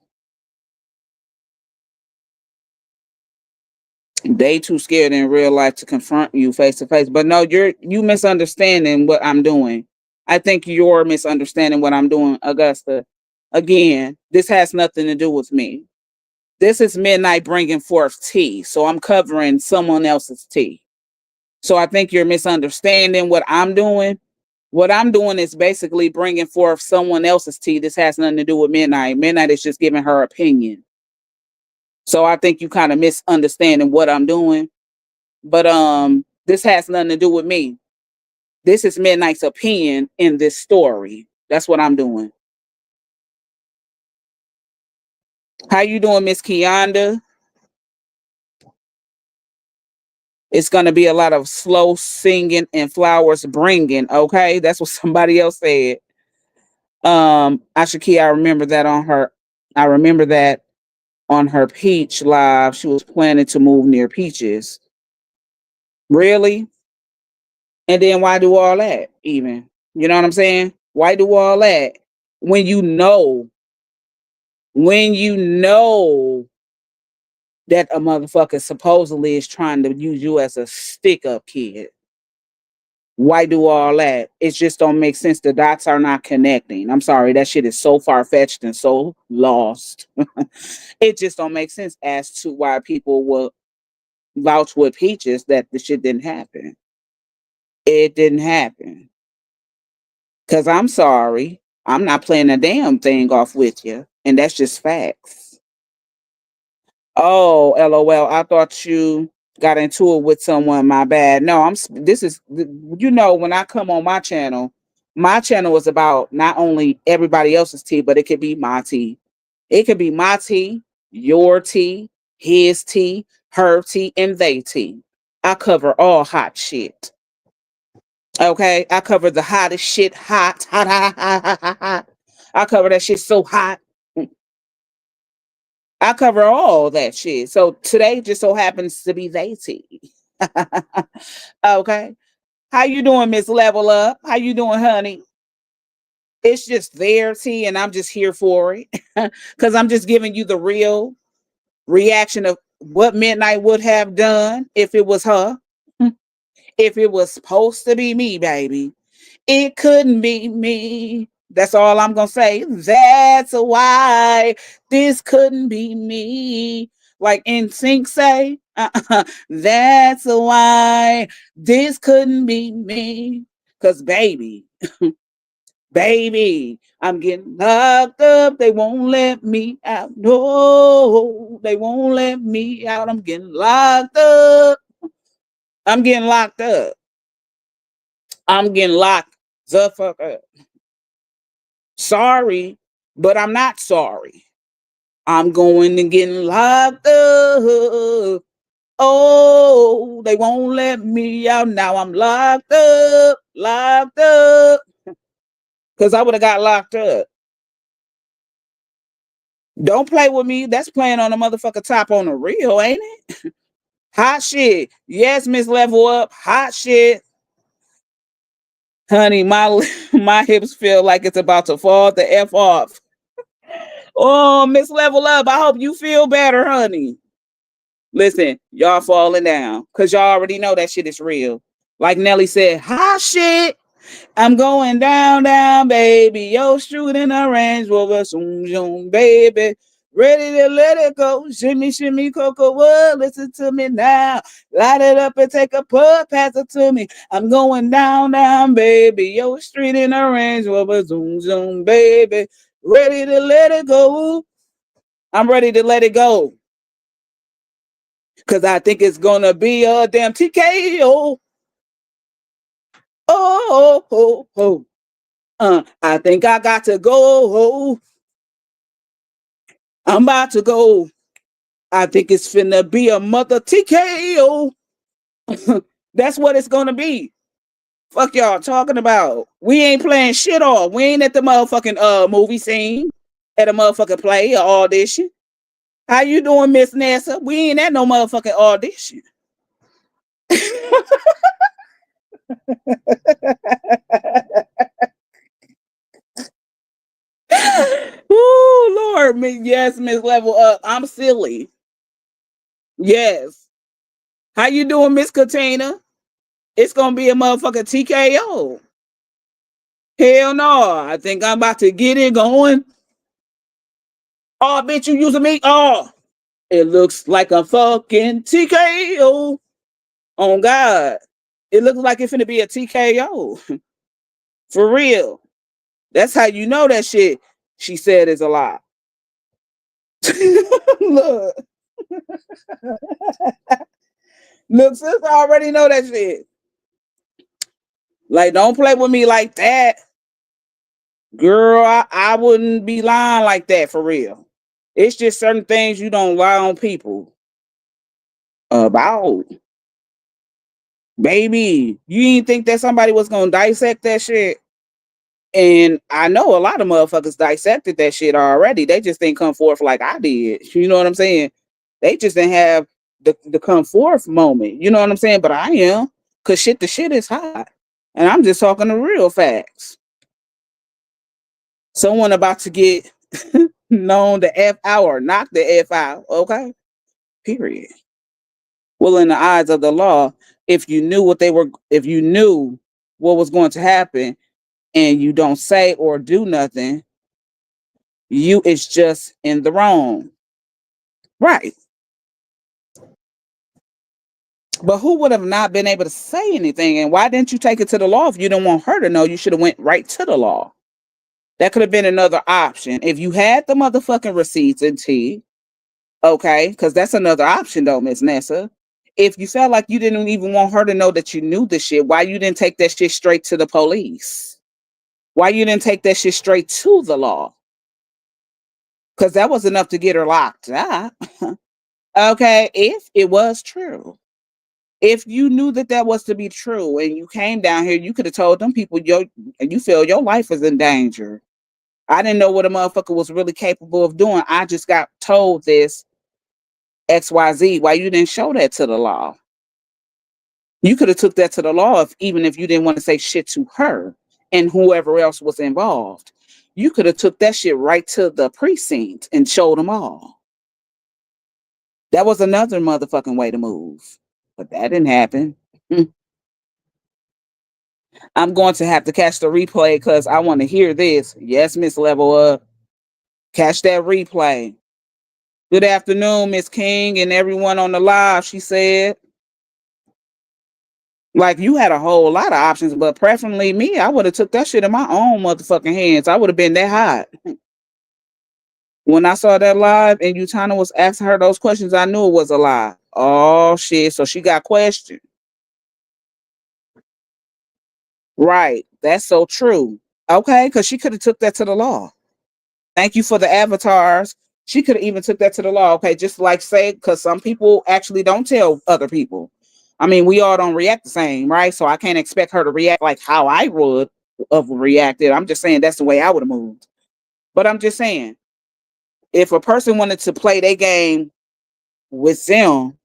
They too scared in real life to confront you face to face. But no, you misunderstanding what I'm doing. I think you're misunderstanding what I'm doing, Augusta. Again, this has nothing to do with me. This is midnight bringing forth tea, so I'm covering someone else's tea. So I think you're misunderstanding what I'm doing. What I'm doing is basically bringing forth someone else's tea. This has nothing to do with midnight. Midnight is just giving her opinion. So I think you kind of misunderstanding what I'm doing. But this has nothing to do with me. This is Midnight's opinion in this story. That's what I'm doing. How you doing, Miss Kianda? It's going to be a lot of slow singing and flowers bringing, okay? That's what somebody else said. Ashaki, I remember that on her Peach live, she was planning to move near Peaches. Really? And then why do all that even? You know what I'm saying? Why do all that when you know that a motherfucker supposedly is trying to use you as a stick up kid? Why do all that? It just don't make sense. The dots are not connecting. I'm sorry, that shit is so far fetched and so lost. It just don't make sense as to why people will vouch with Peaches that the shit didn't happen. It didn't happen. Cause I'm sorry, I'm not playing a damn thing off with you, and that's just facts. Oh, LOL. I thought you got into it with someone. My bad. No, this is, when I come on my channel is about not only everybody else's tea, but it could be my tea. It could be my tea, your tea, his tea, her tea, and they tea. I cover all hot shit. Okay, I cover the hottest shit, hot, hot, hot, hot, hot, hot, hot. I cover that shit so hot. I cover all that shit. So today just so happens to be they tea. Okay. How you doing, Miss Level Up? How you doing, honey? It's just their tea, and I'm just here for it. Because I'm just giving you the real reaction of what Midnight would have done if it was her. If it was supposed to be me, baby. It couldn't be me. That's all I'm going to say. That's why this couldn't be me. Like NSYNC say, that's why this couldn't be me. Because, baby, I'm getting locked up. They won't let me out. No, they won't let me out. I'm getting locked up. I'm getting locked up. I'm getting locked the fuck up. Sorry, but I'm not sorry. I'm going and getting locked up. Oh, they won't let me out. Now I'm locked up, locked up. Because I would have got locked up. Don't play with me. That's playing on a motherfucker top on the real, ain't it? Hot shit. Yes, Miss Level Up. Hot shit. Honey, my hips feel like it's about to fall the F off. Oh, Miss Level Up, I hope you feel better, honey. Listen, y'all falling down because y'all already know that shit is real. Like Nelly said, hot shit. I'm going down, down, baby. Yo, shooting a Range Rover, zoom, zoom, baby. Ready to let it go. Shimmy, shimmy, cocoa wood. Listen to me now. Light it up and take a puff. Pass it to me. I'm going down, down, baby. Yo, street in a Range Rover, zoom, zoom, baby. Ready to let it go. I'm ready to let it go. Because I think it's going to be a damn TKO. Oh, oh, oh. I think I got to go. I'm about to go. I think it's finna be a mother TKO. That's what it's gonna be. Fuck y'all talking about. We ain't playing shit off. We ain't at the motherfucking movie scene, at a motherfucking play or audition. How you doing, Miss Nessa? We ain't at no motherfucking audition. Oh Lord, yes, Miss Level Up. I'm silly. Yes. How you doing, Miss Katina? It's gonna be a motherfucking TKO. Hell no. I think I'm about to get it going. Oh, bitch, you using me? Oh, it looks like a fucking TKO. On God. It looks like it's finna be a TKO. For real. That's how you know that shit she said is a lie. Look. Look, sis, I already know that shit. Like, don't play with me like that. Girl, I wouldn't be lying like that for real. It's just certain things you don't lie on people about. Baby, you didn't think that somebody was going to dissect that shit? And I know a lot of motherfuckers dissected that shit already. They just didn't come forth like I did. You know what I'm saying? They just didn't have the come forth moment. You know what I'm saying? But I am. Because the shit is hot. And I'm just talking the real facts. Someone about to get known the F out or knock the F out. Okay. Period. Well, in the eyes of the law, if you knew what was going to happen and you don't say or do nothing, you is just in the wrong. Right. But who would have not been able to say anything? And why didn't you take it to the law if you didn't want her to know? You should have went right to the law. That could have been another option. If you had the motherfucking receipts and T, okay, because that's another option though, Miss Nessa. If you felt like you didn't even want her to know that you knew the shit, why you didn't take that shit straight to the police? Why you didn't take that shit straight to the law? Because that was enough to get her locked up. Okay, if it was true. If you knew that that was to be true and you came down here, you could have told them people you feel your life is in danger. I didn't know what a motherfucker was really capable of doing. I just got told this XYZ. Why you didn't show that to the law? You could have took that to the law even if you didn't want to say shit to her and whoever else was involved. You could have took that shit right to the precinct and showed them all. That was another motherfucking way to move. But that didn't happen. I'm going to have to catch the replay because I want to hear this. Yes, Miss Level Up. Catch that replay. Good afternoon, Miss King and everyone on the live, she said. Like, you had a whole lot of options, but preferably me, I would have took that shit in my own motherfucking hands. I would have been that hot. When I saw that live and Utana was asking her those questions, I knew it was a lie. Oh, shit. So she got questioned. Right. That's so true. Okay, because she could have took that to the law. Thank you for the avatars. She could have even took that to the law. Okay, just like say, because some people actually don't tell other people. I mean, we all don't react the same, right? So I can't expect her to react like how I would have reacted. I'm just saying that's the way I would have moved. But I'm just saying, if a person wanted to play their game with them,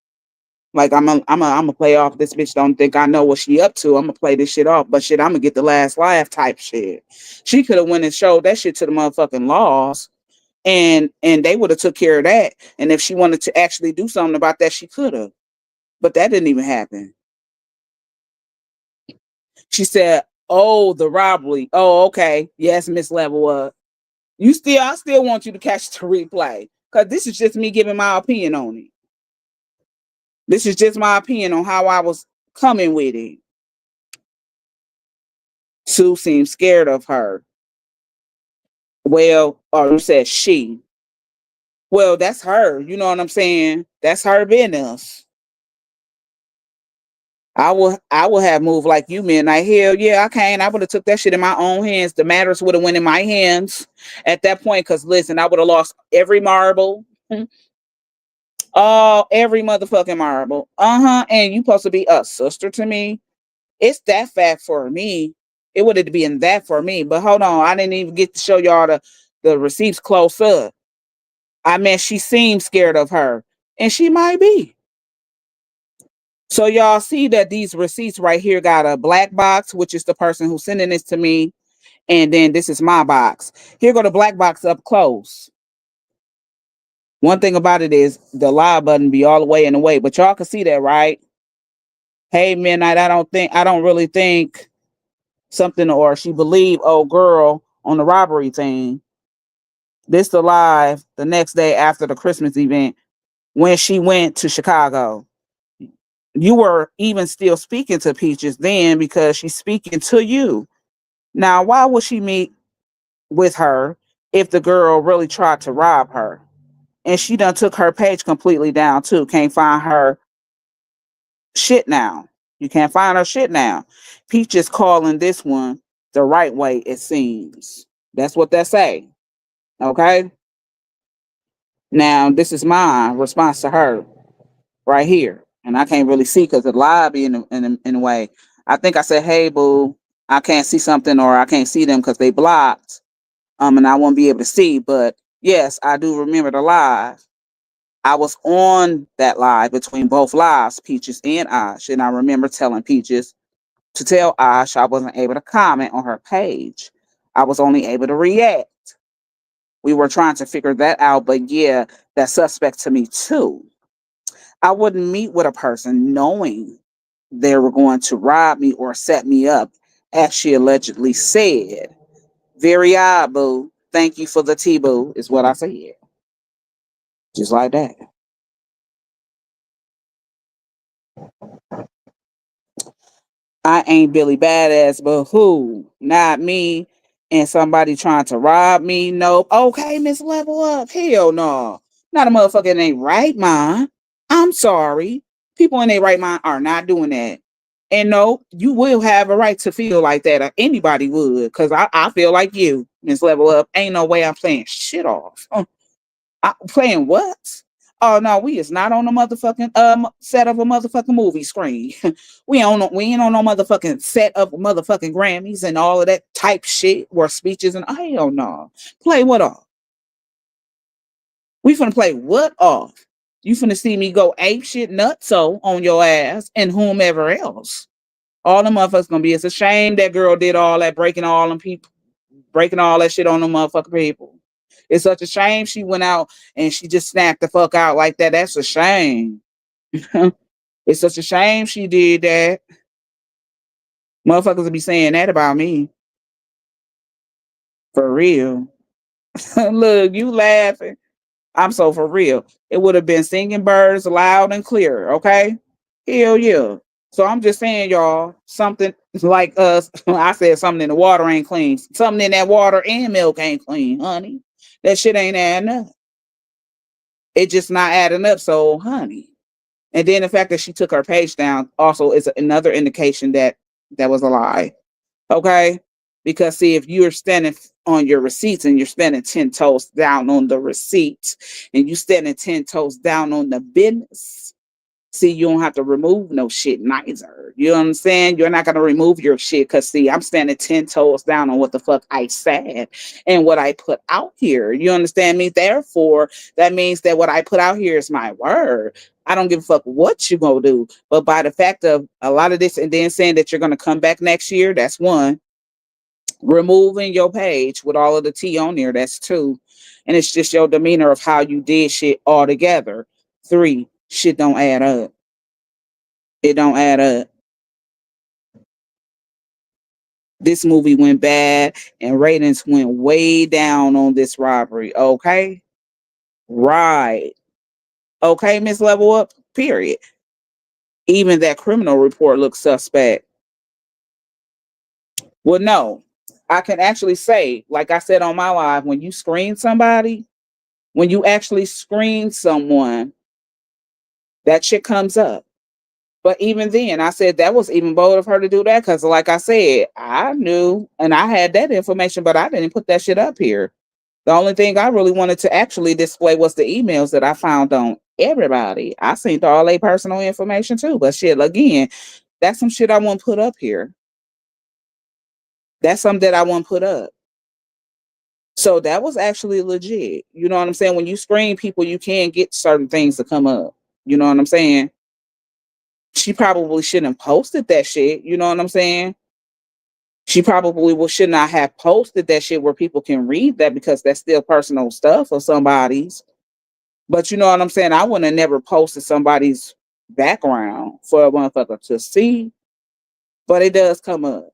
like I'm a play off this bitch. Don't think I know what she up to. I'm gonna play this shit off, but shit, I'm gonna get the last laugh type shit. She could have went and showed that shit to the motherfucking laws, and they would have took care of that. And if she wanted to actually do something about that, she could have. But that didn't even happen. She said, "Oh, the robbery. Oh, okay. Yes, Miss Level Up. I still want you to catch the replay because this is just me giving my opinion on it. This is just my opinion on how I was coming with it." Sue seemed scared of her. Well, or you said she. Well, that's her. You know what I'm saying? That's her business. I would have moved like you, Midnight. Hell yeah, I can't. I would have took that shit in my own hands. The matters would have went in my hands at that point. Cause listen, I would have lost every marble. Every motherfucking marble. And you supposed to be a sister to me. It's that fact for me. It would have been that for me. But hold on, I didn't even get to show y'all the receipts close up. I mean, she seemed scared of her, and she might be. So y'all see that these receipts right here got a black box, which is the person who's sending this to me, and then this is my box. Here go the black box up close. One thing about it is the live button be all the way in the way, but y'all can see that, right? Hey, Midnight, I don't really think something, or she believed old girl on the robbery thing. This the live the next day after the Christmas event when she went to Chicago. You were even still speaking to Peaches then because she's speaking to you. Now, why would she meet with her if the girl really tried to rob her? And she done took her page completely down too. Can't find her shit now. You can't find her shit now. Peaches calling this one the right way, it seems. That's what they say. Okay? Now, this is my response to her right here. And I can't really see because the live be in a way. I think I said, hey, boo, I can't see something or I can't see them because they blocked. And I won't be able to see. But yes, I do remember the live. I was on that live between both lives, Peaches and Ash. And I remember telling Peaches to tell Ash I wasn't able to comment on her page. I was only able to react We were trying to figure that out, but yeah, that's suspect to me too. I wouldn't meet with a person knowing they were going to rob me or set me up, as she allegedly said. Very odd, boo. Thank you for the tea, boo, is what I said. Just like that. I ain't Billy Badass, but who? Not me. And somebody trying to rob me? Nope. Okay, Miss Level Up. Hell no. Not a motherfucker in their right mind. I'm sorry. People in their right mind are not doing that. And no, you will have a right to feel like that. Or anybody would. Because I feel like you, Miss Level Up. Ain't no way I'm playing shit off. Playing what? Oh no, we is not on a motherfucking set of a motherfucking movie screen. We ain't on no motherfucking set of motherfucking Grammys and all of that type shit or speeches and hell no. Play what off? We finna play what off? You finna see me go ape shit nutso on your ass and whomever else. All the motherfuckers gonna be. It's a shame that girl did all that breaking all them people, breaking all that shit on them motherfucking people. It's such a shame she went out and she just snapped the fuck out like that. That's a shame. It's such a shame she did that. Motherfuckers will be saying that about me. For real. Look, you laughing. I'm so for real. It would have been singing birds loud and clear, okay? Hell yeah. So I'm just saying, y'all, something like us. I said something in the water ain't clean. Something in that water and milk ain't clean, honey. That shit ain't adding up. It just not adding up. So, honey. And then the fact that she took her page down also is another indication that that was a lie. Okay? Because see, if you're standing on your receipts and you're standing 10 toes down on the receipts and you standing 10 toes down on the business, see, you don't have to remove no shit neither. You understand? You're not going to remove your shit because, see, I'm standing 10 toes down on what the fuck I said and what I put out here. You understand me? Therefore, that means that what I put out here is my word. I don't give a fuck what you going to do. But by the fact of a lot of this and then saying that you're going to come back next year, that's one. Removing your page with all of the tea on there, that's two. And it's just your demeanor of how you did shit altogether. Three, shit don't add up. It don't add up. This movie went bad and ratings went way down on this robbery. Okay? Right. Okay, Miss Level Up, period. Even that criminal report looks suspect. Well, no. I can actually say, like I said on my live, when you screen somebody, when you actually screen someone, that shit comes up. But even then, I said that was even bold of her to do that because, like I said, I knew and I had that information, but I didn't put that shit up here. The only thing I really wanted to actually display was the emails that I found on everybody. I seen all their personal information too, but shit, again, that's some shit I won't put up here. That's something that I won't put up. So that was actually legit. You know what I'm saying? When you screen people, you can get certain things to come up. You know what I'm saying? She probably shouldn't have posted that shit. You know what I'm saying? She probably should not have posted that shit where people can read that because that's still personal stuff of somebody's. But you know what I'm saying? I wouldn't have never posted somebody's background for a motherfucker to see. But it does come up.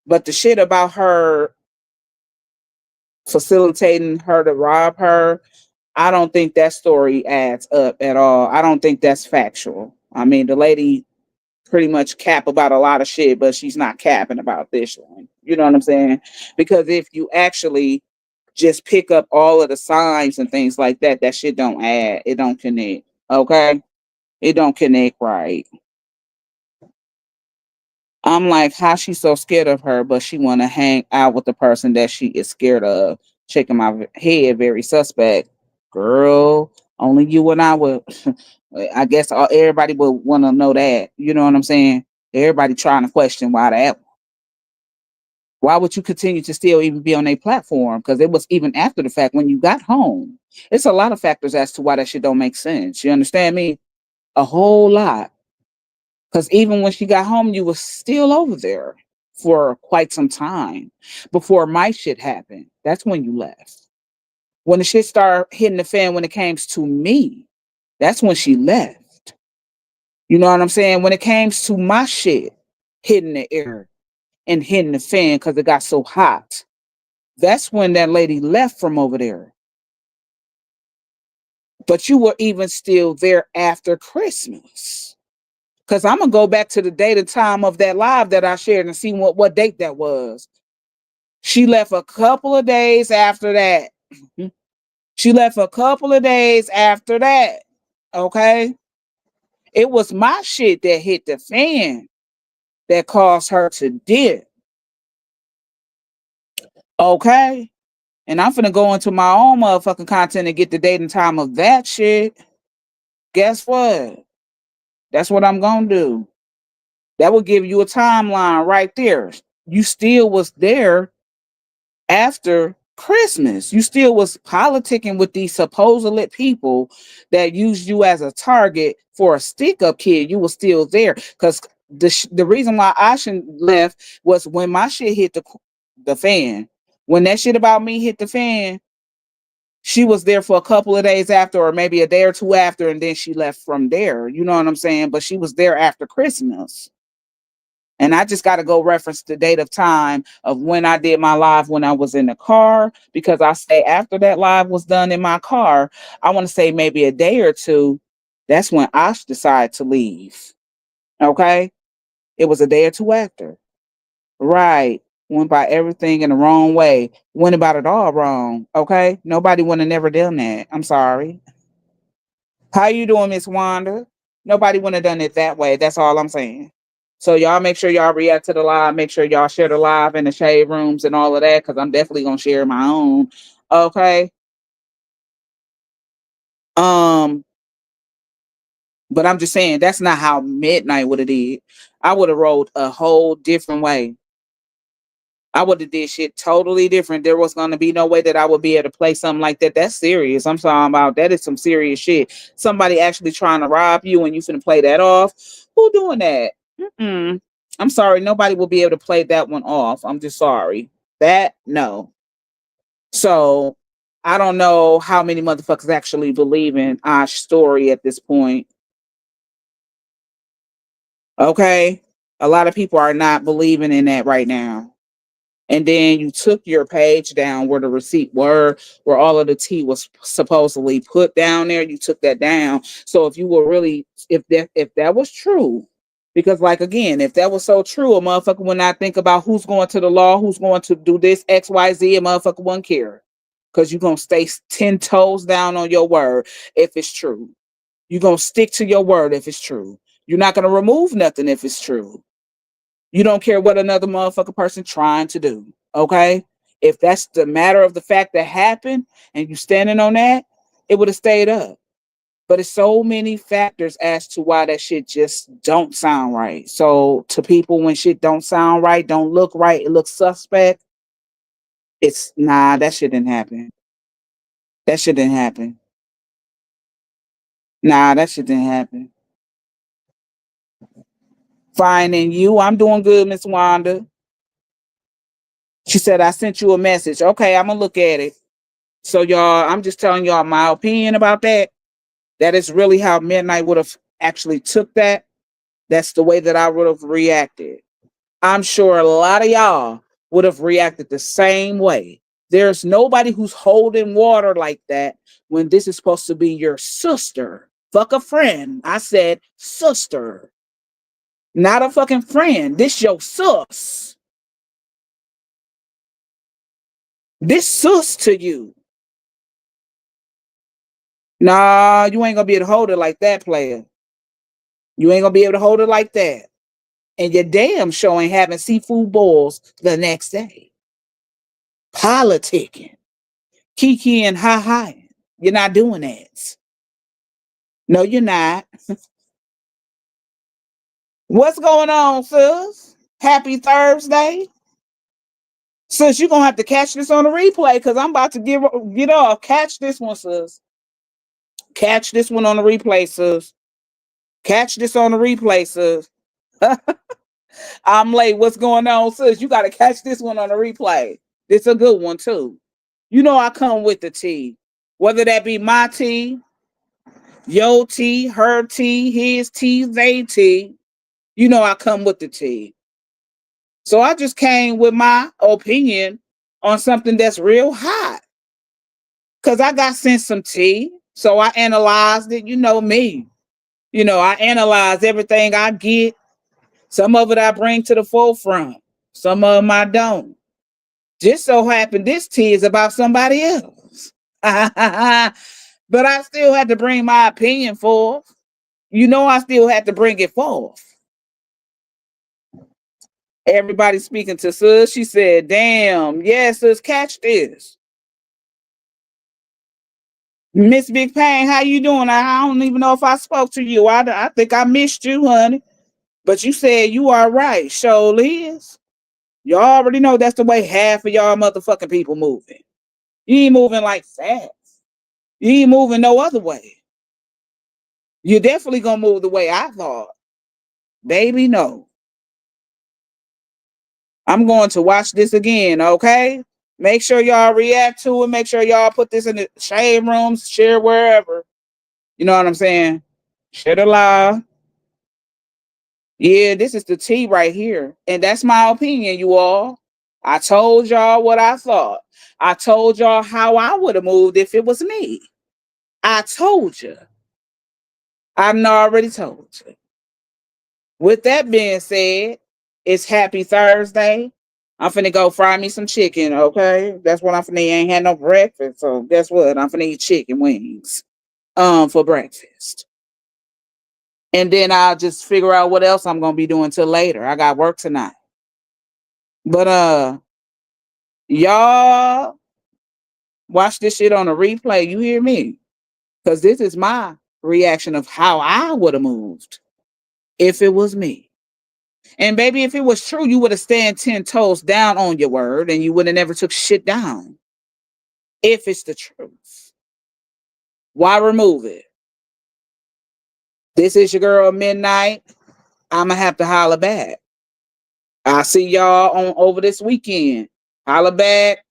But the shit about her facilitating her to rob her, I don't think that story adds up at all. I don't think that's factual. I mean, the lady pretty much cap about a lot of shit, but she's not capping about this one. You know what I'm saying? Because if you actually just pick up all of the signs and things like that, that shit don't add. It don't connect. Okay? It don't connect right. I'm like, how she so scared of her, but she want to hang out with the person that she is scared of. Shaking my head, very suspect. Girl, only you and I would. I guess everybody would want to know that. You know what I'm saying? Everybody trying to question why that. Why would you continue to still even be on a platform? Because it was even after the fact when you got home. It's a lot of factors as to why that shit don't make sense. You understand me? A whole lot. Because even when she got home, you was still over there for quite some time before my shit happened. That's when you left. When the shit started hitting the fan when it came to me, that's when she left. You know what I'm saying? When it came to my shit hitting the air and hitting the fan because it got so hot, that's when that lady left from over there. But you were even still there after Christmas. Because I'm going to go back to the date and time of that live that I shared and see what date that was. She left a couple of days after that. She left a couple of days after that. Okay? It was my shit that hit the fan that caused her to dip. Okay? And I'm finna go into my own motherfucking content and get the date and time of that shit. Guess what? That's what I'm gonna do. That will give you a timeline right there. You still was there after Christmas. You still was politicking with these supposedly people that used you as a target for a stick-up kid. You was still there because the reason why I shouldn't left was when my shit hit the fan. When that shit about me hit the fan, she was there for a couple of days after, or maybe a day or two after, and then she left from there. You know what I'm saying? But she was there after Christmas. And I just got to go reference the date of time of when I did my live when I was in the car, because I say after that live was done in my car, I want to say maybe a day or two. That's when Ash decided to leave. Okay. It was a day or two after. Right. Went by everything in the wrong way. Went about it all wrong. Okay. Nobody would have never done that. I'm sorry. How you doing, Miss Wanda? Nobody would have done it that way. That's all I'm saying. So y'all make sure y'all react to the live. Make sure y'all share the live in the shade rooms and all of that, because I'm definitely gonna share my own. Okay. Um, but I'm just saying that's not how Midnight would have did. I would have rolled a whole different way. I would have did shit totally different. There was gonna be no way that I would be able to play something like that. That's serious. I'm talking about that is some serious shit. Somebody actually trying to rob you and you finna play that off. Who doing that? Mm-mm. I'm sorry. Nobody will be able to play that one off. I'm just sorry. That no. So I don't know how many motherfuckers actually believe in our story at this point. Okay. A lot of people are not believing in that right now. And then you took your page down where the receipt were, where all of the tea was supposedly put down there. You took that down. So if you were really, if that was true, because like again, if that was so true, a motherfucker would not think about who's going to the law, who's going to do this X Y Z. A motherfucker wouldn't care, because you're gonna stay 10 toes down on your word if it's true. You're gonna stick to your word if it's true. You're not gonna remove nothing if it's true. You don't care what another motherfucker person trying to do. Okay? If that's the matter of the fact that happened and you standing on that, it would have stayed up. But it's so many factors as to why that shit just don't sound right. So to people, when shit don't sound right, don't look right, it looks suspect, it's nah, that shit didn't happen. That shit didn't happen. Nah, that shit didn't happen. Finding you, I'm doing good, Miss Wanda. She said, I sent you a message. Okay, I'm gonna look at it. So y'all, I'm just telling y'all my opinion about that. That is really how Midnight would have actually took that. That's the way that I would have reacted. I'm sure a lot of y'all would have reacted the same way. There's nobody who's holding water like that when this is supposed to be your sister. Fuck a friend. I said sister. Not a fucking friend. This your sus. This sus to you. Nah, you ain't gonna be able to hold it like that, player. You ain't gonna be able to hold it like that. And your damn show ain't having seafood boils the next day. Politicking. Kiki and ha. You're not doing that. No, you're not. What's going on, sis? Happy Thursday. Sis, you're gonna have to catch this on the replay because I'm about to get off. Catch this one, sis. Catch this one on the replay, sis. Catch this on the replay, sis. I'm late. What's going on, sis? You got to catch this one on the replay. It's a good one, too. You know I come with the tea. Whether that be my tea, your tea, her tea, his tea, they tea. You know I come with the tea. So I just came with my opinion on something that's real hot. Because I got sent some tea. So I analyzed it. You know me. You know, I analyze everything I get. Some of it I bring to the forefront. Some of them I don't. Just so happened this tea is about somebody else. But I still had to bring my opinion forth. You know I still had to bring it forth. Everybody speaking to sis. She said, damn, yes, sis, catch this. Miss Big Pain, how you doing? I don't even know if I spoke to you. I think I missed you, honey. But you said you are right. Sure is. Y'all already know that's the way half of y'all motherfucking people moving. You ain't moving like that. You ain't moving no other way. You're definitely gonna move the way I thought. Baby, no. I'm going to watch this again, okay? Make sure y'all react to it. Make sure y'all put this in the shade rooms, share wherever. You know what I'm saying? Share the live. Yeah, this is the tea right here. And that's my opinion, you all. I told y'all what I thought. I told y'all how I would have moved if it was me. I told you. I already told you. With that being said, it's happy Thursday. I'm finna go fry me some chicken, okay? That's what I'm finna eat. I ain't had no breakfast, so guess what? I'm finna eat chicken wings for breakfast. And then I'll just figure out what else I'm gonna be doing till later. I got work tonight. But y'all watch this shit on a replay. You hear me? Because this is my reaction of how I would have moved if it was me. And baby, if it was true, you would have stand 10 toes down on your word and you would have never took shit down. If it's the truth. Why remove it? This is your girl Midnight. I'ma have to holler back. I'll see y'all on over this weekend. Holler back.